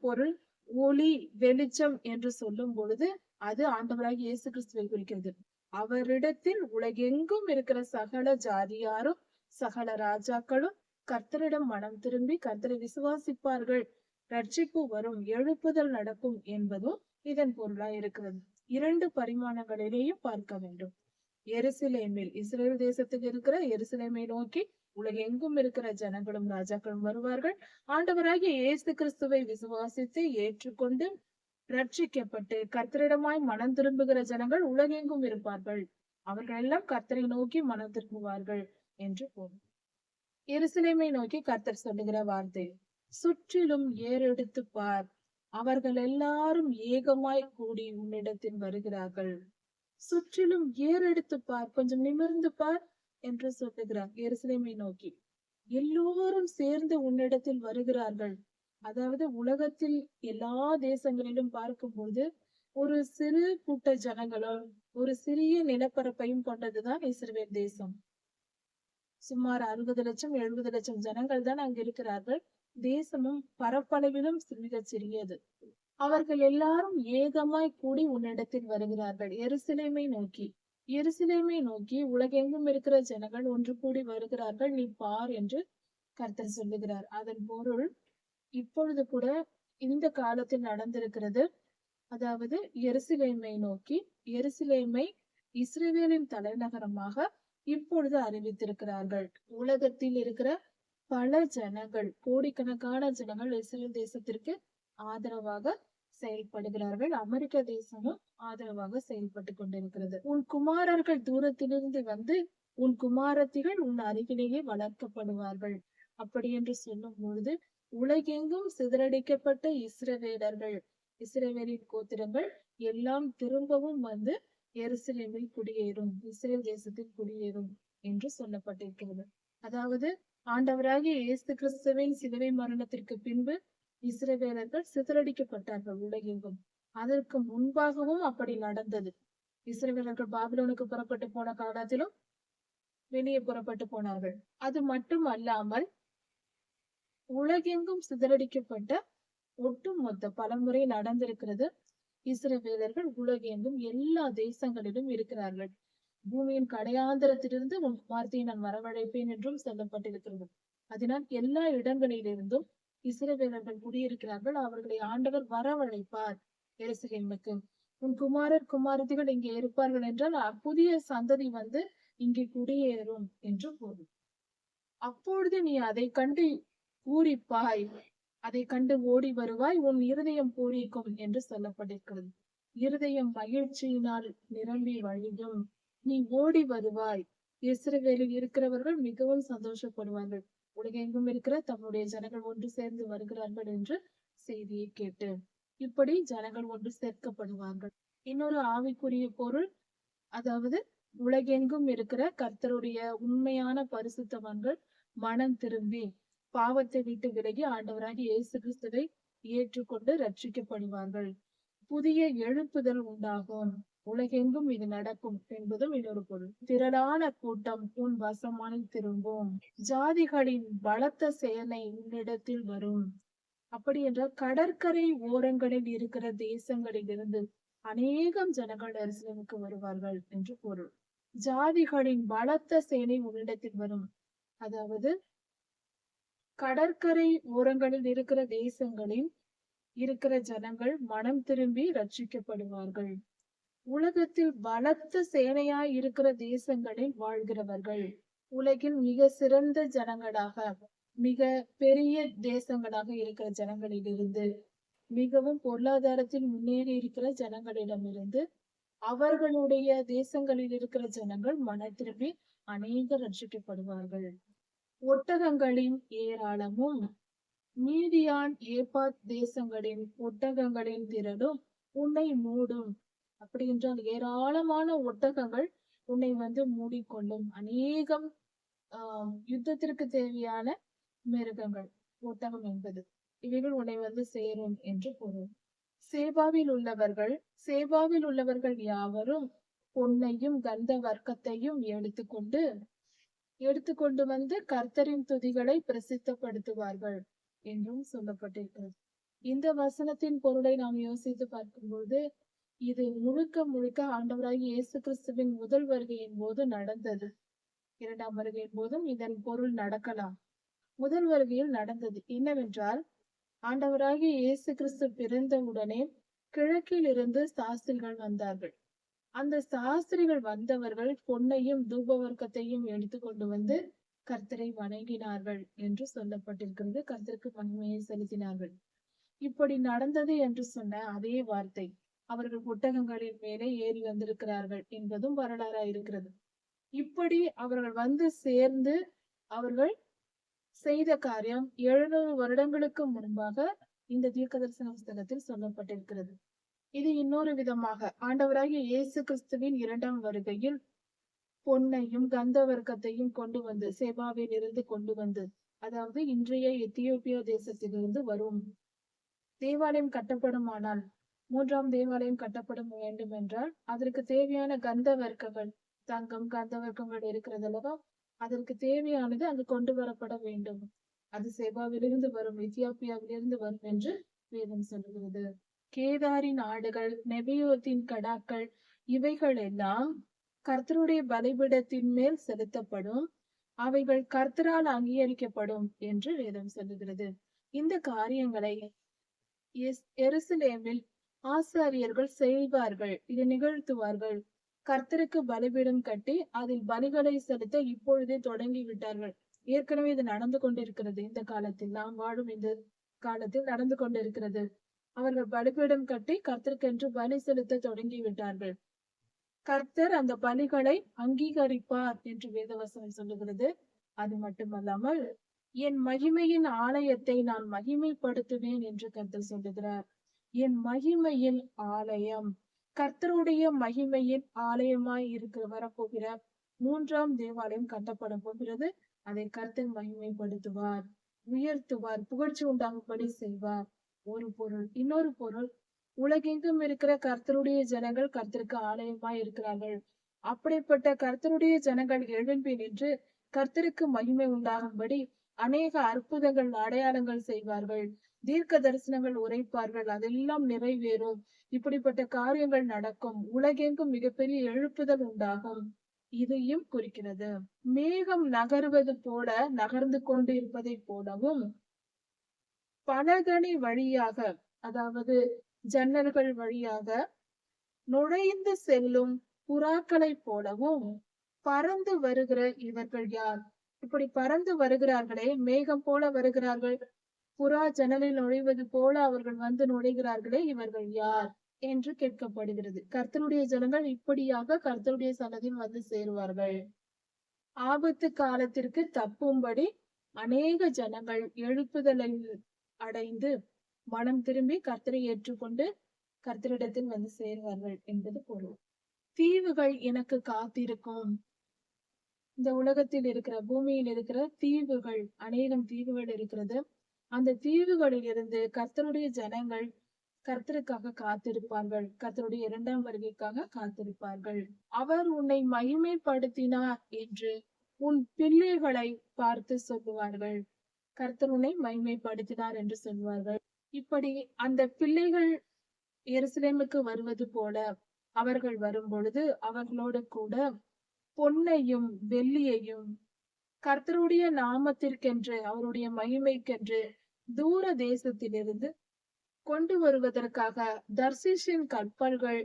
பொருள் ஒளி, வெளிச்சம் என்று சொல்லும் பொழுது அது ஆண்டவராகிய இயேசு கிறிஸ்துவை குறிக்கிறது. அவரிடத்தில் உலகெங்கும் இருக்கிற சகல ஜாதியாரும் சகல ராஜாக்களும் கர்த்தரிடம் மனம் திரும்பி கர்த்தரை விசுவாசிப்பார்கள், ரட்சிப்பு வரும், எழுப்புதல் நடக்கும் என்பதும் இதன் பொருளாய் இருக்கிறது. 2 பரிமாணங்களிலேயும் பார்க்க வேண்டும். எருசலேமில், இஸ்ரேல் தேசத்தில் இருக்கிற எருசலேமை நோக்கி உலகெங்கும் இருக்கிற ஜனங்களும் ராஜாக்களும் வருவார்கள். ஆண்டவராகிய இயேசு கிறிஸ்துவை விசுவாசித்து ஏற்றுக்கொண்டு ரட்சிக்கப்பட்டு கர்த்தரிடமாய் மனம் திரும்புகிற ஜனங்கள் உலகெங்கும் இருப்பார்கள். அவர்கள் எல்லாம் கர்த்தரை நோக்கி மனம் திரும்புவார்கள் என்று போகும். எருசலேமை நோக்கி கர்த்தர் சொல்லுகிற வார்த்தை, சுற்றிலும் ஏறெடுத்து பார், அவர்கள் எல்லாரும் ஏகமாய் கூடி உன்னிடத்தில் வருகிறார்கள். சுற்றிலும் ஏறெடுத்து பார், கொஞ்சம் நிமிர்ந்து பார் என்று சொல்லுகிறார். எருசலேமை நோக்கி எல்லோரும் சேர்ந்து உன்னிடத்தில் வருகிறார்கள். அதாவது உலகத்தில் எல்லா தேசங்களிலும் பார்க்கும்போது ஒரு சிறு கூட்ட ஜனங்களும் ஒரு சிறிய நிலப்பரப்பையும் கொண்டதுதான் இஸ்ரவேல் தேசம். சுமார் 60 லட்சம் 70 லட்சம் ஜனங்கள் தான் அங்கு இருக்கிறார்கள். தேசமும் பரப்பளவிலும் மிகச் சிறியது. அவர்கள் எல்லாரும் ஏகமாய் கூடி உன்னிடத்தில் வருகிறார்கள். எருசலேமை நோக்கி உலகெங்கும் இருக்கிற ஜனங்கள் ஒன்று கூடி வருகிறார்கள், நீ பார் என்று கர்த்தர் சொல்லுகிறார். அதன் பொருள் இப்பொழுது கூட இந்த காலத்தில் நடந்திருக்கிறது. அதாவது எருசலேமை நோக்கி, எருசலேமை இஸ்ரவேலின் தலைநகரமாக இப்பொழுது அறிவித்திருக்கிறார்கள். உலகத்தில் இருக்கிற பல ஜனங்கள், கோடிக்கணக்கான ஜனங்கள் இஸ்ரேல் தேசத்திற்கு ஆதரவாக செயல்படுகிறார்கள். அமெரிக்க தேசமும் ஆதரவாக செயல்பட்டு கொண்டிருக்கிறது. உன் குமாரர்கள் தூரத்திலிருந்து வந்து உன் குமாரத்திகள் உன் அருகிலேயே வளர்க்கப்படுவார்கள். அப்படி என்று சொல்லும் பொழுது உலகெங்கும் சிதறடிக்கப்பட்ட இஸ்ரவேலின் கோத்திரங்கள் எல்லாம் திரும்பவும் வந்து எருசலேமில் குடியேறும், இஸ்ரேல் தேசத்தில் குடியேறும் என்று சொல்லப்பட்டிருக்கிறது. அதாவது ஆண்டவராகிய இயேசு கிறிஸ்துவின் சிலுவை மரணத்திற்கு பின்பு இஸ்ரவேலர்கள் சிதறடிக்கப்பட்டார்கள் உலகெங்கும். அதற்கு முன்பாகவும் அப்படி நடந்தது. இஸ்ரவேலர்கள் பாபிலோனுக்கு புறப்பட்டு போன காலத்திலும் வெளியே புறப்பட்டு போனார்கள். அது மட்டும் அல்லாமல் உலகெங்கும் சிதறடிக்கப்பட்ட ஒட்டுமொத்த பலமுறை நடந்திருக்கிறது. இஸ்ரவேலர்கள் உலகெங்கும் எல்லா தேசங்களிலும் இருக்கிறார்கள். பூமியின் கடையாந்திரத்திலிருந்து உன் வார்த்தையை நான் வரவழைப்பேன் என்றும் சொல்லப்பட்டிருக்கிறது. அதனால் எல்லா இடங்களிலிருந்தும் இஸ்ரவேலர்கள் குடியிருக்கிறார்கள். அவர்களை ஆண்டவர் வரவழைப்பார் எருசலேமுக்கு. உன் குமாரர் குமாரத்திகள் இங்கே இருப்பார்கள் என்றால் புதிய சந்ததி வந்து இங்கே குடியேறும் என்று பொருள். அப்பொழுது நீ அதை கண்டு பூரிப்பாய், அதை கண்டு ஓடி வருவாய், உன் இருதயம் பூரிக்கும் என்று சொல்லப்பட்டிருக்கிறது. இருதயம் மகிழ்ச்சியினால் நிரம்பி வழியும். நீ ஓடி வருவாய். இஸ்ரவேலில் இருக்கிறவர்கள் மிகவும் சந்தோஷப்படுவார்கள். உலகெங்கும் இருக்கிற தம்முடைய ஜனங்கள் ஒன்று சேர்ந்து வருகிறார்கள் என்று செய்தியை கேட்டு இப்படி ஜனங்கள் ஒன்று சேர்க்கப்படுவார்கள். இன்னொரு ஆவிக்குரிய பொருள், அதாவது உலகெங்கும் இருக்கிற கர்த்தருடைய உண்மையான பரிசுத்தவான்கள் மனம் திரும்பி பாவத்தை விட்டு விலகி ஆண்டவராகிய இயேசு கிறிஸ்துவை ஏற்றுக்கொண்டு ரட்சிக்கப்படுவார்கள். புதிய எழுப்புதல் உண்டாகும். உலகெங்கும் இது நடக்கும் என்பதும் இன்னொரு பொருள். திரளான கூட்டம் உன் வசமாய் திரும்பும். ஜாதிகளின் பலத்த சேனை உன்னிடத்தில் வரும். அப்படி என்றால் கடற்கரை ஓரங்களில் இருக்கிற தேசங்களில் இருந்து அநேகம் ஜனங்கள் எருசலேமுக்கு வருவார்கள் என்று பொருள். ஜாதிகளின் பலத்த சேனை உன்னிடத்தில் வரும். அதாவது கடற்கரை ஓரங்களில் இருக்கிற தேசங்களில் இருக்கிற ஜனங்கள் மனம் திரும்பி ரட்சிக்கப்படுவார்கள். உலகத்தில் பலத்த சேனையாய் இருக்கிற தேசங்களில் வாழ்கிறவர்கள் உலகில் மிக சிறந்த ஜனங்களாக, மிக பெரிய தேசங்களாக இருக்கிற ஜனங்களிலிருந்து, மிகவும் பொருளாதாரத்தில் முன்னேறி இருக்கிற ஜனங்களிடமிருந்து அவர்களுடைய தேசங்களில் இருக்கிற ஜனங்கள் மனம் திரும்பி அநேகர் ரட்சிக்கப்படுவார்கள். ஒட்டகங்களின் ஏராளமும் மீதியான் ஏபாத் தேசங்களின் ஒட்டகங்களின் திரளும் உன்னை மூடும். அப்படி என்றால் ஏராளமான ஒட்டகங்கள் உன்னை மூடிக்கொள்ளும். அநேகம் யுத்தத்திற்கு தேவையான மிருகங்கள், ஒட்டகம் என்பது, இவைகள் உன்னை சேரும் என்று பொருள். சேபாவில் உள்ளவர்கள் சேபாவில் உள்ளவர்கள் யாவரும் பொன்னையும் கந்த வர்க்கத்தையும் எடுத்துக்கொண்டு கர்த்தரின் துதிகளை பிரசித்தப்படுத்துவார்கள் என்றும் சொல்லப்பட்டிருக்கிறது. இந்த வசனத்தின் பொருளை நாம் யோசித்து பார்க்கும்போது, இது முழுக்க முழுக்க ஆண்டவராகிய இயேசு கிறிஸ்துவின் முதல் வருகையின் போது நடந்தது. இரண்டாம் வருகையின் போதும் இதன் பொருள் நடக்கலாம். முதல் வருகையில் நடந்தது என்னவென்றால், ஆண்டவராகிய இயேசு கிறிஸ்து பிறந்தவுடனே கிழக்கில் இருந்து சாஸ்திரிகள் வந்தார்கள். அந்த சாஸ்திரிகள் வந்தவர்கள் பொன்னையும் தூபவர்க்கத்தையும் எடுத்துக்கொண்டு கர்த்தரை வணங்கினார்கள் என்று சொல்லப்பட்டிருக்கிறது. கர்த்தருக்கு மகிமையை செலுத்தினார்கள். இப்படி நடந்தது என்று சொன்ன அதே வார்த்தை, அவர்கள் ஒட்டகங்களின் மேலே ஏறி வந்திருக்கிறார்கள் என்பதும் வரலாறா இருக்கிறது. இப்படி அவர்கள் சேர்ந்து அவர்கள் செய்த காரியம் 700 வருடங்களுக்கு முன்பாக இந்த தீர்க்கதரிசன புஸ்தகத்தில் சொல்லப்பட்டிருக்கிறது. இது இன்னொரு விதமாக ஆண்டவராகிய இயேசு கிறிஸ்துவின் இரண்டாம் வருகையில் பொன்னையும் கந்த வர்க்கத்தையும் சேபாவில் இருந்து கொண்டு அதாவது இன்றைய எத்தியோப்பியா தேசத்திலிருந்து வரும். தேவாலயம் கட்டப்படுமானால், 3ஆம் தேவாலயம் கட்டப்படும் வேண்டும் என்றால் அதற்கு தேவையான கந்த வர்க்கங்கள், தங்கம் கந்த வர்க்கங்கள் இருக்கிறது அல்லவா, அதற்கு தேவையானது அங்கு கொண்டு வரப்பட வேண்டும். அது சேபாவிலிருந்து வரும், எத்தியோப்பியாவிலிருந்து வரும் என்று வேதம் சொல்லுகிறது. கேதாரின் ஆடுகள், நெபியோத்தின் கடாக்கள், இவைகள் எல்லாம் கர்த்தருடைய பலிபீடத்தின் மேல் செலுத்தப்படும். அவைகள் கர்த்தரால் அங்கீகரிக்கப்படும் என்று வேதம் சொல்லுகிறது. இந்த காரியங்களை எருசலேமில் ஆசாரியர்கள் செய்வார்கள், இதை நிகழ்த்துவார்கள். கர்த்தருக்கு பலிபீடம் கட்டி அதில் பலிகளை செலுத்த இப்பொழுதே தொடங்கி விட்டார்கள். ஏற்கனவே இது நடந்து கொண்டிருக்கிறது. இந்த காலத்தில், நாம் வாழும் இந்த காலத்தில் நடந்து கொண்டிருக்கிறது. அவர்கள் பலிபீடம் கட்டி கர்த்தருக்கென்று பலி செலுத்த தொடங்கி விட்டார்கள். கர்த்தர் அந்த பலிகளை அங்கீகரிப்பார் என்று வேதவசனம் சொல்லுகிறது. அது மட்டுமல்லாமல், என் மகிமையின் ஆலயத்தை நான் மகிமைப்படுத்துவேன் என்று கர்த்தர் சொல்லுகிறார். என் மகிமையின் ஆலயம், கர்த்தருடைய மகிமையின் ஆலயமாய் வரப்போகிற 3ஆம் தேவாலயம் கட்டப்பட போகிறது. அதை கர்த்தர் மகிமைப்படுத்துவார், உயர்த்துவார், புகழ்ச்சி உண்டாகும்படி செய்வார். ஒரு பொருள். இன்னொரு பொருள், உலகெங்கும் இருக்கிற கர்த்தருடைய ஜனங்கள் கர்த்தருக்கு ஆலயமாய் இருக்கிறார்கள். அப்படிப்பட்ட கர்த்தருடைய ஜனங்கள் எழும்பி நின்று கர்த்தருக்கு மகிமை உண்டாகும்படி அநேக அற்புதங்கள், அடையாளங்கள் செய்வார்கள். தீர்க்க தரிசனங்கள் உரைப்பார்கள். அதெல்லாம் நிறைவேறும். இப்படிப்பட்ட காரியங்கள் நடக்கும். உலகெங்கும் மிகப்பெரிய எழுப்புதல் உண்டாகும். இதையும் குறிக்கிறது. மேகம் நகர்வது போல நகர்ந்து கொண்டு இருப்பதை போலவும், பலகணி வழியாக, அதாவது ஜன்னல்கள் வழியாக நுழைந்து செல்லும் புறாக்களை போலவும் பறந்து வருகிற இவர்கள் யார்? இப்படி பறந்து வருகிறார்களே, மேகம் போல வருகிறார்கள், புறா ஜன்னலில் நுழைவது போல அவர்கள் நுழைகிறார்களே, இவர்கள் யார் என்று கேட்கப்படுகிறது. கர்த்தருடைய ஜனங்கள் இப்படியாக கர்த்தருடைய சன்னதியில் சேருவார்கள். ஆபத்து காலத்திற்கு தப்பும்படி அநேக ஜனங்கள் எழுப்புதலை அடைந்து மனம் திரும்பி கர்த்தரை ஏற்றுக்கொண்டு கர்த்தரிடத்தில் சேர்வார்கள் என்பது பொருள். தீவுகள் எனக்கு காத்திருக்கும். இந்த உலகத்தில் இருக்கிற, பூமியில் இருக்கிற தீவுகள், அநேகம் தீவுகள் இருக்கிறது. அந்த தீவுகளில் இருந்து கர்த்தருடைய ஜனங்கள் கர்த்தருக்காக காத்திருப்பார்கள். கர்த்தருடைய 2ஆம் வருகைக்காக காத்திருப்பார்கள். அவர் உன்னை மகிமைப்படுத்தினார் என்று உன் பிள்ளைகளை பார்த்து சொல்லுவார்கள். கர்த்தர் உன்னை மகிமைப்படுத்தினார் என்று சொல்வார்கள். இப்படி அந்த பிள்ளைகள் எருசலேமுக்கு வருவது போல அவர்கள் வரும் பொழுது அவர்களோடு கூட பொன்னையும் வெள்ளியையும் கர்த்தருடைய நாமத்திற்கென்று, அவருடைய மகிமைக்கென்று தூர தேசத்திலிருந்து கொண்டு வருவதற்காக தர்சிஷின் கப்பல்கள்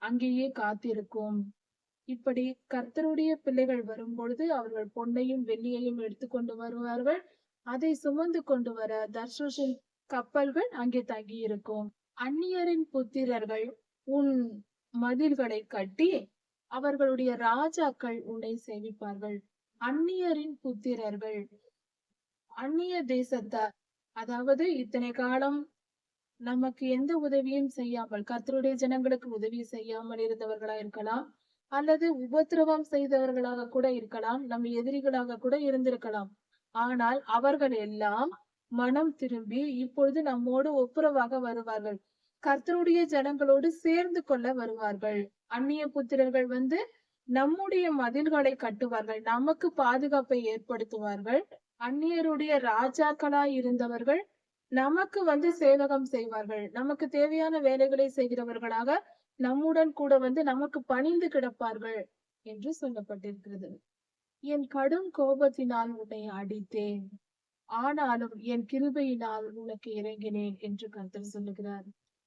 அங்கேயே காத்திருக்கும். இப்படி கர்த்தருடைய பிள்ளைகள் வரும் பொழுது அவர்கள் பொன்னையும் வெள்ளியையும் எடுத்துக்கொண்டு வருவார்கள். அதை சுமந்து கொண்டு வர தர்சிஷின் கப்பல்கள் அங்கே தங்கி இருக்கும். அந்நியரின் புத்திரர்கள் உன் மதில்களை கட்டி அவர்களுடைய ராஜாக்கள் உன்னை சேவிப்பார்கள். அந்நியரின் புத்திரர்கள், அந்நிய தேசத்தார், அதாவது இத்தனை காலம் நமக்கு எந்த உதவியும் செய்யாமல், கர்த்தருடைய ஜனங்களுக்கு உதவி செய்யாமல் இருந்தவர்களா இருக்கலாம், அல்லது உபத்திரவம் செய்தவர்களாக கூட இருக்கலாம், நம் எதிரிகளாக கூட இருந்திருக்கலாம். ஆனால் அவர்கள் எல்லாம் மனம் திரும்பி இப்பொழுது நம்மோடு ஒப்புரவாக வருவார்கள். கர்த்தருடைய ஜனங்களோடு சேர்ந்து கொள்ள வருவார்கள். அந்நிய புத்திரர்கள் வந்து நம்முடைய மதில்களை கட்டுவார்கள், நமக்கு பாதுகாப்பை ஏற்படுத்துவார்கள். அந்நியருடைய ராஜாக்களாய் இருந்தவர்கள் நமக்கு வந்து சேவகம் செய்வார்கள். நமக்கு தேவையான வேலைகளை செய்கிறவர்களாக நம்முடன் கூட வந்து நமக்கு பணிந்து கிடப்பார்கள் என்று சொல்லப்பட்டிருக்கிறது. என் கடும் கோபத்தினால் உன்னை அடித்தேன், ஆனாலும் என் கிருபையினால் உனக்கு இறங்கினேன் என்று கர்த்தர் சொல்லுகிறார்.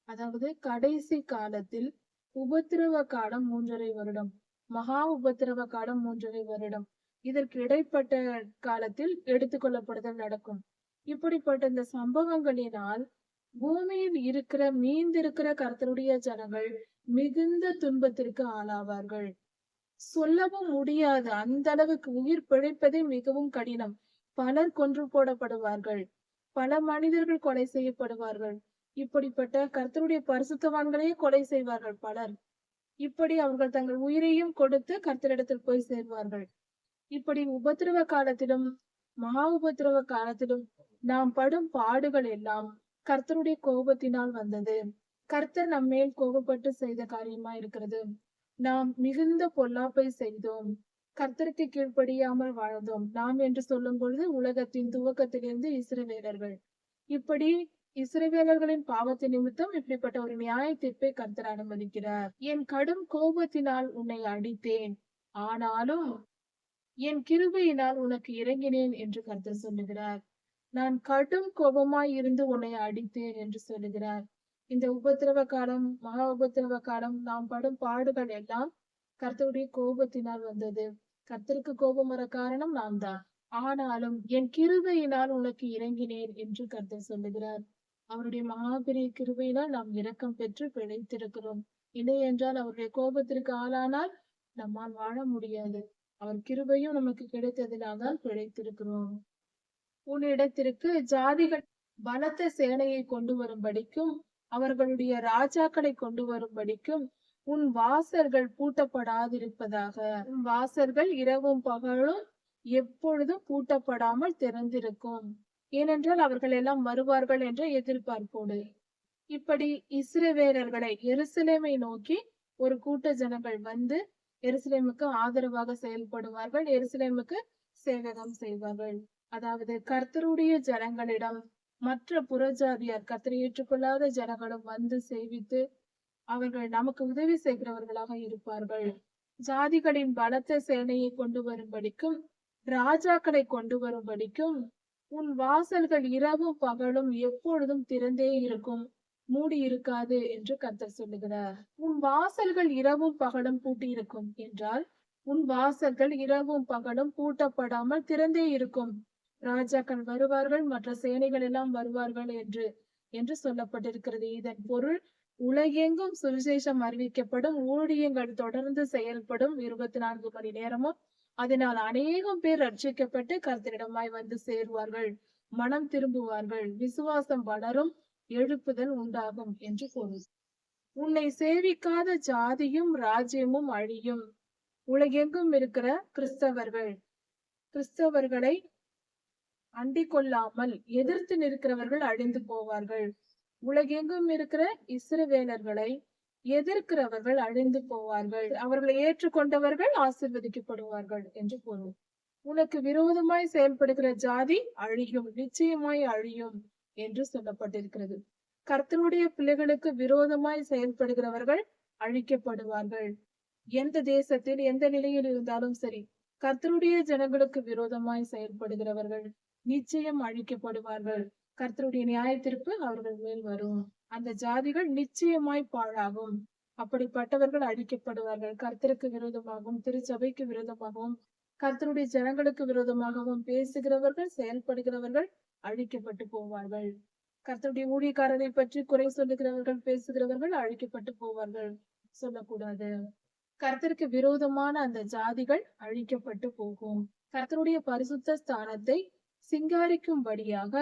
அதாவது கடைசி காலத்தில் உபத்திரவ காலம் 3.5 வருடம், மகா உபத்திரவ காலம் 3.5 வருடம். இதற்கு இடைப்பட்ட காலத்தில் எடுத்துக்கொள்ளப்படுதல் நடக்கும். இப்படிப்பட்ட இந்த சம்பவங்களினால் பூமியில் இருக்கிற மீந்திருக்கிற கர்த்தருடைய ஜனங்கள் மிகுந்த துன்பத்திற்கு ஆளாவார்கள். சொல்லவும் முடியாது, அந்த அளவுக்கு உயிர் பிழைப்பதே மிகவும் கடினம். பலர் கொன்று போடப்படுவார்கள், பல மனிதர்கள் கொலை செய்யப்படுவார்கள். இப்படிப்பட்ட கர்த்தருடைய பரிசுத்தவான்களையே கொலை செய்வார்கள் பலர். இப்படி அவர்கள் தங்கள் உயிரையும் கொடுத்து கர்த்தரிடத்தில் போய் சேர்வார்கள். இப்படி உபத்திரவ காலத்திலும் மகா உபத்திரவ காலத்திலும் நாம் படும் பாடுகள் எல்லாம் கர்த்தருடைய கோபத்தினால் வந்தது. கர்த்தர் நம்மேல் கோபப்பட்டு செய்த காரியமா இருக்கிறது. நாம் மிகுந்த பொல்லாப்பை செய்தோம், கர்த்தருக்கு கீழ்ப்படியாமல் வாழ்ந்தோம். நாம் என்று சொல்லும் பொழுது உலகத்தின் துவக்கத்திலிருந்து இஸ்ரவேலர்கள். இப்படி இஸ்ரவேலர்களின் பாவத்தின் நிமித்தம் இப்படிப்பட்ட ஒரு நியாய தீர்ப்பை கர்த்தர் அனுமதிக்கிறார். என் கடும் கோபத்தினால் உன்னை அடித்தேன், ஆனாலும் என் கிருபையினால் உனக்கு இறங்கினேன் என்று கர்த்தர் சொல்லுகிறார். நான் கடும் கோபமாய் இருந்து உன்னை அடித்தேன் என்று சொல்லுகிறார். இந்த உபத்திரவ காலம், மகா உபத்திரவ காலம், நாம் படும் பாடுகள் எல்லாம் கர்த்தருடைய கோபத்தினால் வந்தது. கர்த்தருக்கு கோபம் வர காரணம் நாம் தான். ஆனாலும் என் கிருபையினால் உனக்கு இறங்கினேன் என்று கர்த்தர் சொல்லுகிறார். அவருடைய மகாபெரிய கிருபையினால் நாம் இரக்கம் பெற்று பிழைத்திருக்கிறோம். இல்லை என்றால் அவருடைய கோபத்திற்கு ஆளானால் நம்மால் வாழ முடியாது. அவர் கிருபையும் நமக்கு கிடைத்ததினால் தான் பிழைத்திருக்கிறோம். உன்னிடத்திற்கு ஜாதிகள் பலத்த சேனையை கொண்டு வரும்படிக்கும் அவர்களுடைய ராஜாக்களை கொண்டு வரும்படிக்கும் உன் வாசல்கள் பூட்டப்படாதிருப்பதாக. உன் வாசல்கள் இரவும் பகலும் எப்பொழுதும் பூட்டப்படாமல் திறந்திருக்கும். ஏனென்றால் அவர்கள் எல்லாம் வருவார்கள் என்ற எதிர்பார்ப்போடு. இப்படி இஸ்ரவேலர்களை எருசலேமை நோக்கி ஒரு கூட்ட ஜனங்கள் வந்து எருசலேமுக்கு ஆதரவாக செயல்படுவார்கள், எருசலேமுக்கு சேவகம் செய்வார்கள். அதாவது கர்த்தருடைய ஜனங்களிடம் மற்ற புறஜாதியார், கர்த்தரை ஏற்றுக்கொள்ளாத ஜனங்களும் வந்து சேவித்து அவர்கள் நமக்கு உதவி செய்கிறவர்களாக இருப்பார்கள். ஜாதிகளின் பலத்த சேனையை கொண்டு வரும்படிக்கும் ராஜாக்களை கொண்டு வரும்படிக்கும் உன் வாசல்கள் இரவும் பகலும் எப்பொழுதும் திறந்தே இருக்கும், மூடி இருக்காது என்று கர்த்தர் சொல்லுகிறார். உன் வாசல்கள் இரவும் பகலும் பூட்டி இருக்கும் என்றால் உன் வாசல்கள் இரவும் பகலும் பூட்டப்படாமல் திறந்தே இருக்கும். ராஜாக்கள் வருவார்கள், மற்ற சேனைகள் எல்லாம் வருவார்கள் என்று சொல்லப்பட்டிருக்கிறது. இதன் பொருள் உலகெங்கும் சுவிசேஷம் அறிவிக்கப்படும், ஊழியங்கள் தொடர்ந்து செயல்படும் 24 மணி நேரமும். அதனால் அநேகம் பேர் ரட்சிக்கப்பட்டு கர்த்தரிடமாய் வந்து சேருவார்கள், மனம் திரும்புவார்கள், விசுவாசம் வளரும், எழுப்புதல் உண்டாகும் என்று பொருள். உன்னை சேவிக்காத ஜாதியும் ராஜ்யமும் அழியும். உலகெங்கும் இருக்கிற கிறிஸ்தவர்களை அண்டிக் கொள்ளாமல் எதிர்த்து நிற்கிறவர்கள் அழிந்து போவார்கள். உலகெங்கும் இருக்கிற இஸ்ரவேலர்களை எதிர்க்கிறவர்கள் அழிந்து போவார்கள். அவர்களை ஏற்றுக்கொண்டவர்கள் ஆசீர்வதிக்கப்படுவார்கள் என்று பொருள். உனக்கு விரோதமாய் செயல்படுகிற ஜாதி அழியும், நிச்சயமாய் அழியும் என்று சொல்லப்பட்டிருக்கிறது. கர்த்தருடைய பிள்ளைகளுக்கு விரோதமாய் செயல்படுகிறவர்கள் அழிக்கப்படுவார்கள். எந்த தேசத்தில் எந்த நிலையில் இருந்தாலும் சரி, கர்த்தருடைய ஜனங்களுக்கு விரோதமாய் செயல்படுகிறவர்கள் நிச்சயம் அழிக்கப்படுவார்கள். கர்த்தருடைய நியாயத்திற்கு அவர்கள் மேல் வரும். அந்த ஜாதிகள் நிச்சயமாய் பாழாகும். அப்படிப்பட்டவர்கள் அழிக்கப்படுவார்கள். கர்த்தருக்கு விரோதமாகவும் திருச்சபைக்கு விரோதமாகவும் கர்த்தருடைய ஜனங்களுக்கு விரோதமாகவும் பேசுகிறவர்கள், செயல்படுகிறவர்கள் அழிக்கப்பட்டு போவார்கள். கர்த்தருடைய ஊழியக்காரரை பற்றி குறை சொல்லுகிறவர்கள், பேசுகிறவர்கள் அழிக்கப்பட்டு போவார்கள். சொல்லக்கூடாது. கர்த்தருக்கு விரோதமான அந்த ஜாதிகள் அழிக்கப்பட்டு போகும். கர்த்தருடைய பரிசுத்த ஸ்தானத்தை சிங்காரிக்கும்படியாக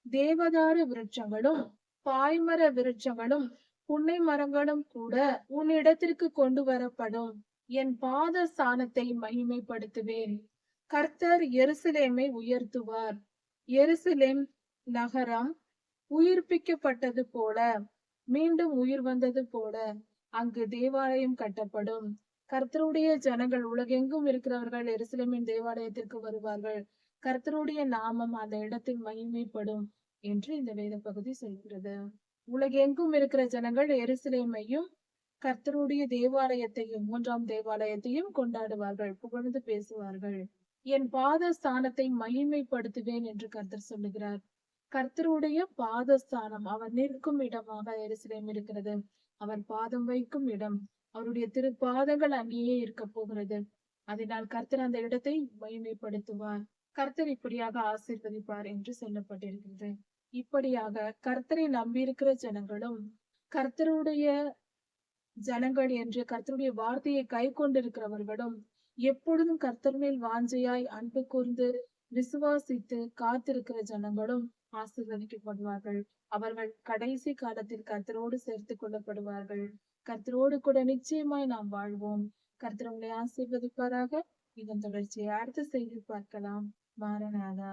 தேவதார விருட்சங்களும் பாய்மர விருட்சங்களும் புன்னை மரங்களும் கூட உன்னிடத்திற்கு கொண்டு வரப்படும். என் பாத ஸ்தானத்தை மகிமைப்படுத்துவேன். கர்த்தர் எருசலேமை உயர்த்துவார். எருசலேம் நகரம் உயிர்ப்பிக்கப்பட்டது போல, மீண்டும் உயிர் வந்தது போல அங்கு தேவாலயம் கட்டப்படும். கர்த்தருடைய ஜனங்கள் உலகெங்கும் இருக்கிறவர்கள் எருசலேமின் தேவாலயத்திற்கு வருவார்கள். கர்த்தருடைய நாமம் அந்த இடத்தில் மகிமைப்படும் என்று இந்த வேத பகுதி சொல்கிறது. உலகெங்கும் இருக்கிற ஜனங்கள் எருசலேமையும் கர்த்தருடைய தேவாலயத்தையும், மூன்றாம் தேவாலயத்தையும் கொண்டாடுவார்கள், புகழ்ந்து பேசுவார்கள். என் பாதஸ்தானத்தை மகிமைப்படுத்துவேன் என்று கர்த்தர் சொல்லுகிறார். கர்த்தருடைய பாதஸ்தானம், அவர் நிற்கும் இடமாக எருசலேம் இருக்கிறது. அவர் பாதம் வைக்கும் இடம், அவருடைய திருப்பாதங்கள் அங்கேயே இருக்க போகிறது. அதனால் கர்த்தர் அந்த இடத்தை மகிமைப்படுத்துவார். கர்த்தர் இப்படியாக ஆசீர்வதிப்பார் என்று சொல்லப்பட்டிருக்கிறது. இப்படியாக கர்த்தரை நம்பியிருக்கிற ஜனங்களும், கர்த்தருடைய ஜனங்கள் என்று கர்த்தருடைய வார்த்தையை கை கொண்டிருக்கிறவர்களும், எப்பொழுதும் கர்த்தர் மேல் வாஞ்சையாய் அன்பு கூர்ந்து விசுவாசித்து காத்திருக்கிற ஜனங்களும் ஆசீர்வதிக்கப்படுவார்கள். அவர்கள் கடைசி காலத்தில் கர்த்தரோடு சேர்த்துக் கொள்ளப்படுவார்கள். கர்த்தரோடு கூட நிச்சயமாய் நாம் வாழ்வோம். கர்த்தர் உங்களை ஆசீர்வதிப்பாராக. இதன் தொடர்ச்சியை அடுத்த செய்தி பார்க்கலாம். மாரநாதா.